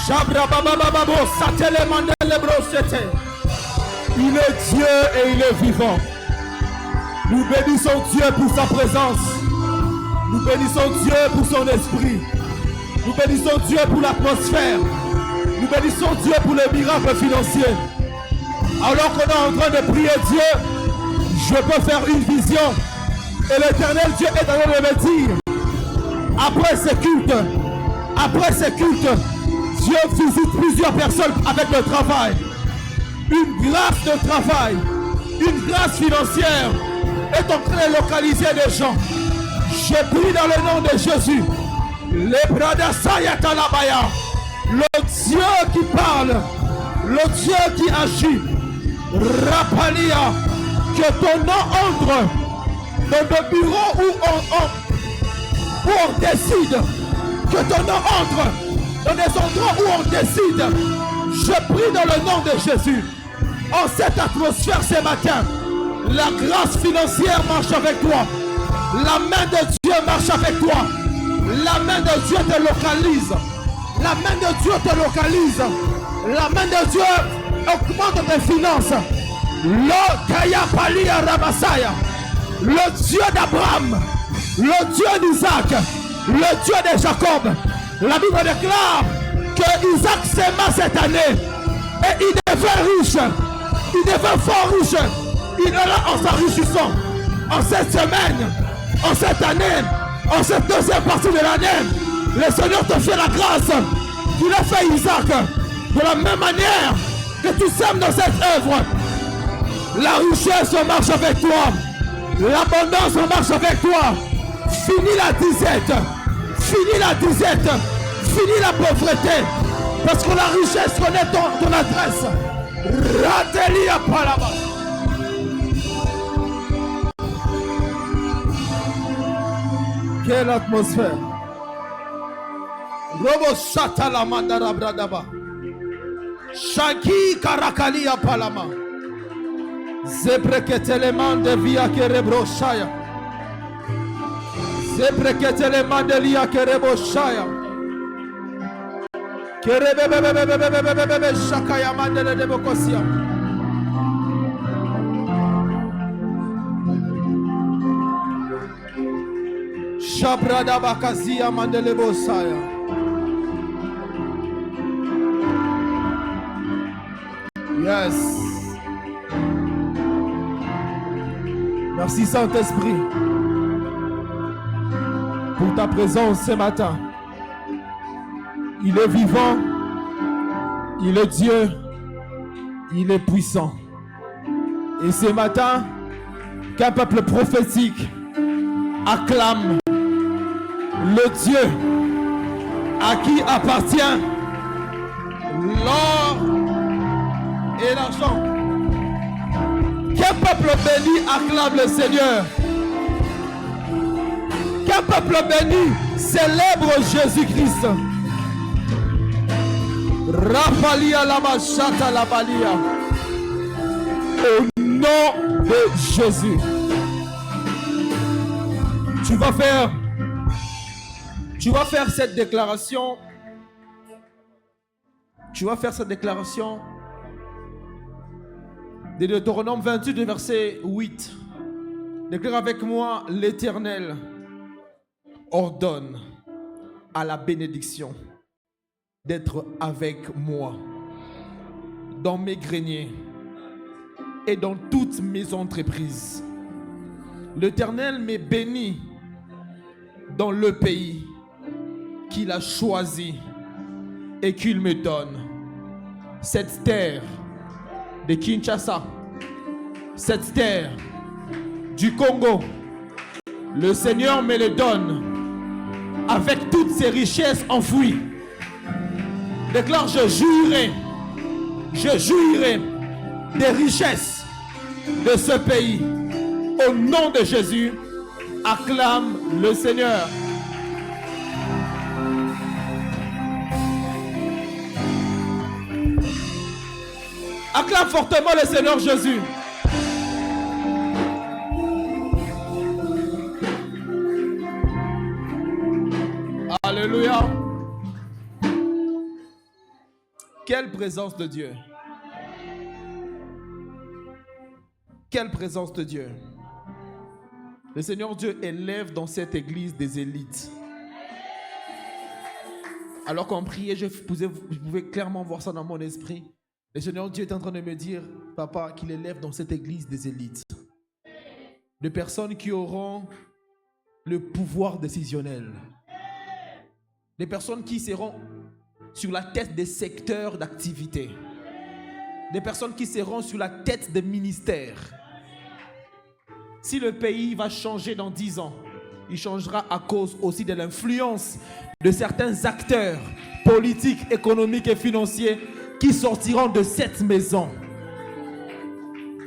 Shabra babababo satele mandele brochete. Il est Dieu et il est vivant. Nous bénissons Dieu pour sa présence. Nous bénissons Dieu pour son esprit. Nous bénissons Dieu pour l'atmosphère. Nous bénissons Dieu pour les miracles financiers. Alors qu'on est en train de prier Dieu, je peux faire une vision. Et l'Éternel Dieu est en train de me dire, après ce culte, Dieu visite plusieurs personnes avec le travail. Une grâce de travail, une grâce financière est en train de localiser des gens. Je prie dans le nom de Jésus. Le Bradasaya Talabaya, le Dieu qui parle, le Dieu qui agit. Rapalia, que ton nom entre dans le bureau où on décide, que ton nom entre dans des endroits où on décide. Je prie dans le nom de Jésus, en cette atmosphère ce matin, la grâce financière marche avec toi, la main de Dieu marche avec toi, la main de Dieu te localise, la main de Dieu te localise, la main de Dieu augmente tes finances. Le Kaya Palia Ramasaya, le Dieu d'Abraham, le Dieu d'Isaac, le Dieu de Jacob. La Bible déclare que Isaac s'aima cette année et il devint riche, il devint fort riche. Il est là en s'enrichissant. En cette semaine, en cette année, en cette deuxième partie de l'année, le Seigneur te fait la grâce qu'il a fait Isaac. De la même manière que tu sèmes dans cette œuvre, la richesse marche avec toi. L'abondance marche avec toi. Finis la disette. Finis la disette. Finis la pauvreté. Parce que la richesse connaît ton adresse. Ratelia palaba. Quelle atmosphère. Robo Shata la Mandara Bradaba. Shaki Karakalia Palama. Zebreketeleman de Via Kerebro Shaya. Zebreketeleman de Lia Kerebo Shaya. Kerebebebebebebebebebe Shakaya Mandele de Bokosia. Shabrada Bakazia Mandele Bosaya. Yes. Merci Saint-Esprit pour ta présence ce matin. Il est vivant, il est Dieu, il est puissant. Et ce matin, qu'un peuple prophétique acclame le Dieu à qui appartient l'or et l'argent. Qu'un peuple béni acclame le Seigneur. Qu'un peuple béni célèbre Jésus-Christ. Rapalia la machata la balia. Au nom de Jésus. Tu vas faire cette déclaration. Tu vas faire cette déclaration de Deutéronome 28, verset 8. Déclare avec moi: l'Éternel ordonne à la bénédiction d'être avec moi dans mes greniers et dans toutes mes entreprises. L'Éternel m'est béni dans le pays qu'il a choisi et qu'il me donne. Cette terre de Kinshasa, cette terre du Congo, le Seigneur me le donne avec toutes ses richesses enfouies. Déclare: je jouirai des richesses de ce pays. Au nom de Jésus, acclame le Seigneur. Acclame fortement le Seigneur Jésus. Alléluia. Quelle présence de Dieu. Quelle présence de Dieu. Le Seigneur Dieu élève dans cette église des élites. Alors qu'on priait, je pouvais clairement voir ça dans mon esprit. Le Seigneur Dieu est en train de me dire, papa, qu'il élève dans cette église des élites. De personnes qui auront le pouvoir décisionnel. Des personnes qui seront sur la tête des secteurs d'activité. Des personnes qui seront sur la tête des ministères. Si le pays va changer dans 10 ans, il changera à cause aussi de l'influence de certains acteurs politiques, économiques et financiers qui sortiront de cette maison.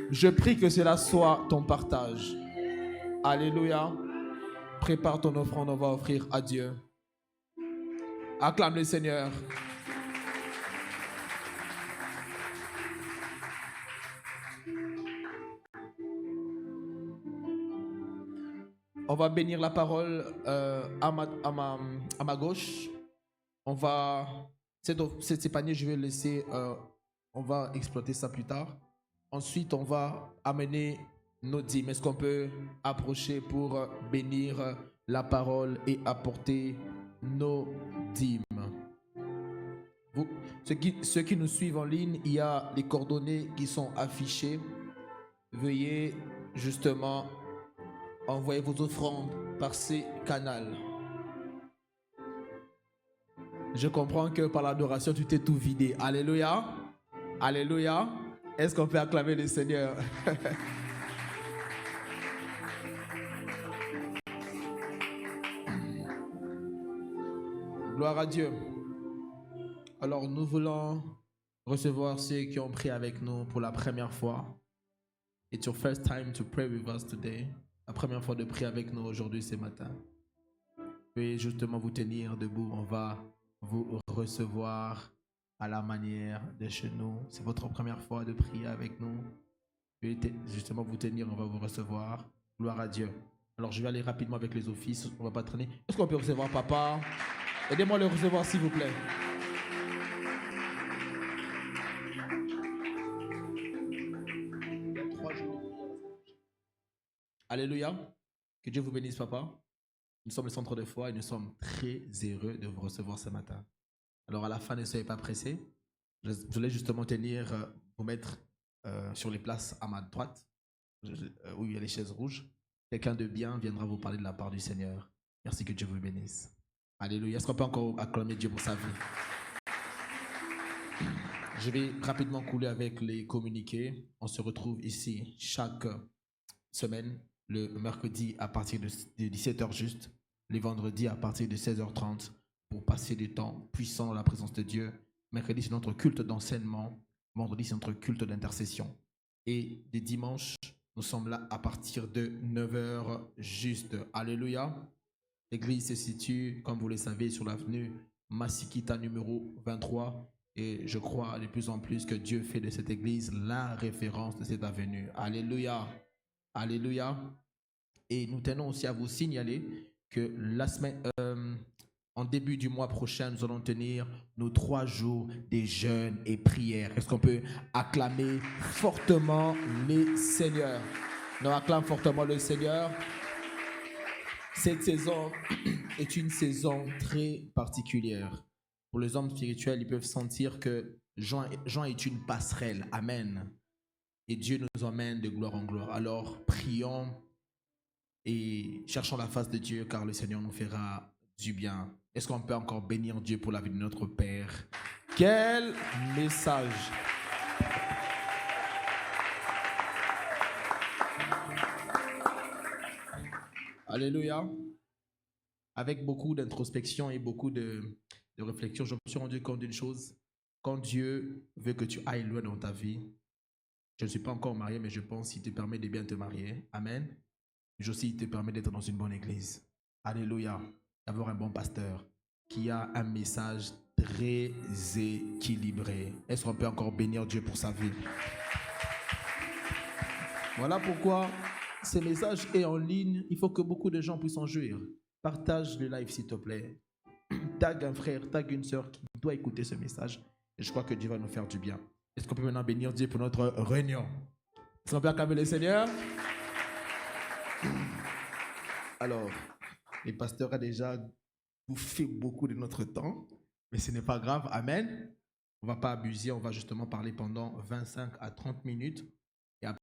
Je prie que cela soit ton partage. Alléluia. Prépare ton offrande, on va offrir à Dieu. Acclame le Seigneur. On va bénir la parole à ma gauche. On va... Ces paniers, je vais laisser... on va exploiter ça plus tard. Ensuite, on va amener nos dîmes. Est-ce qu'on peut approcher pour bénir la parole et apporter nos dîmes? Ceux qui nous suivent en ligne, il y a les coordonnées qui sont affichées. Veuillez justement envoyer vos offrandes par ces canaux. Je comprends que par l'adoration, tu t'es tout vidé. Alléluia. Alléluia. Est-ce qu'on peut acclamer le Seigneur? Gloire à Dieu. Alors, nous voulons recevoir ceux qui ont prié avec nous pour la première fois. It's your first time to pray with us today. La première fois de prier avec nous aujourd'hui ce matin. Veuillez justement vous tenir debout. On va vous recevoir à la manière de chez nous. C'est votre première fois de prier avec nous. Je vais justement vous tenir, on va vous recevoir. Gloire à Dieu. Alors je vais aller rapidement avec les offices, on va pas traîner. Est-ce qu'on peut recevoir papa? Aidez-moi à le recevoir s'il vous plaît. Alléluia. Que Dieu vous bénisse papa. Nous sommes le centre de foi et nous sommes très heureux de vous recevoir ce matin. Alors à la fin, ne soyez pas pressés. Je voulais justement vous mettre sur les places à ma droite, où il y a les chaises rouges. Quelqu'un de bien viendra vous parler de la part du Seigneur. Merci, que Dieu vous bénisse. Alléluia. Est-ce qu'on peut encore acclamer Dieu pour sa vie? Je vais rapidement couler avec les communiqués. On se retrouve ici chaque semaine, le mercredi à partir de 17h juste, les vendredis à partir de 16h30 pour passer du temps puissant dans la présence de Dieu. Mercredi, c'est notre culte d'enseignement. Vendredi, c'est notre culte d'intercession. Et des dimanches, nous sommes là à partir de 9h juste. Alléluia. L'église se situe, comme vous le savez, sur l'avenue Masikita numéro 23. Et je crois de plus en plus que Dieu fait de cette église la référence de cette avenue. Alléluia. Alléluia. Et nous tenons aussi à vous signaler que la semaine, en début du mois prochain, nous allons tenir nos 3 jours des jeûnes et prières. Est-ce qu'on peut acclamer fortement le Seigneur? On acclame fortement le Seigneur. Cette saison est une saison très particulière. Pour les hommes spirituels, ils peuvent sentir que Jean est une passerelle. Amen. Et Dieu nous emmène de gloire en gloire. Alors, prions et cherchons la face de Dieu, car le Seigneur nous fera du bien. Est-ce qu'on peut encore bénir Dieu pour la vie de notre Père? Quel message! Alléluia. Avec beaucoup d'introspection et beaucoup de réflexion, je me suis rendu compte d'une chose. Quand Dieu veut que tu ailles loin dans ta vie, je ne suis pas encore marié, mais je pense qu'il te permet de bien te marier. Amen. Mais aussi, il te permet d'être dans une bonne église. Alléluia. D'avoir un bon pasteur qui a un message très équilibré. Est-ce qu'on peut encore bénir Dieu pour sa vie? Voilà pourquoi ce message est en ligne. Il faut que beaucoup de gens puissent en jouir. Partage le live, s'il te plaît. Tag un frère, tag une sœur qui doit écouter ce message. Et je crois que Dieu va nous faire du bien. Est-ce qu'on peut maintenant bénir Dieu pour notre réunion? Est-ce qu'on peut acclamer le Seigneur? Alors, le pasteur a déjà bouffé beaucoup de notre temps, mais ce n'est pas grave. Amen. On ne va pas abuser, on va justement parler pendant 25 à 30 minutes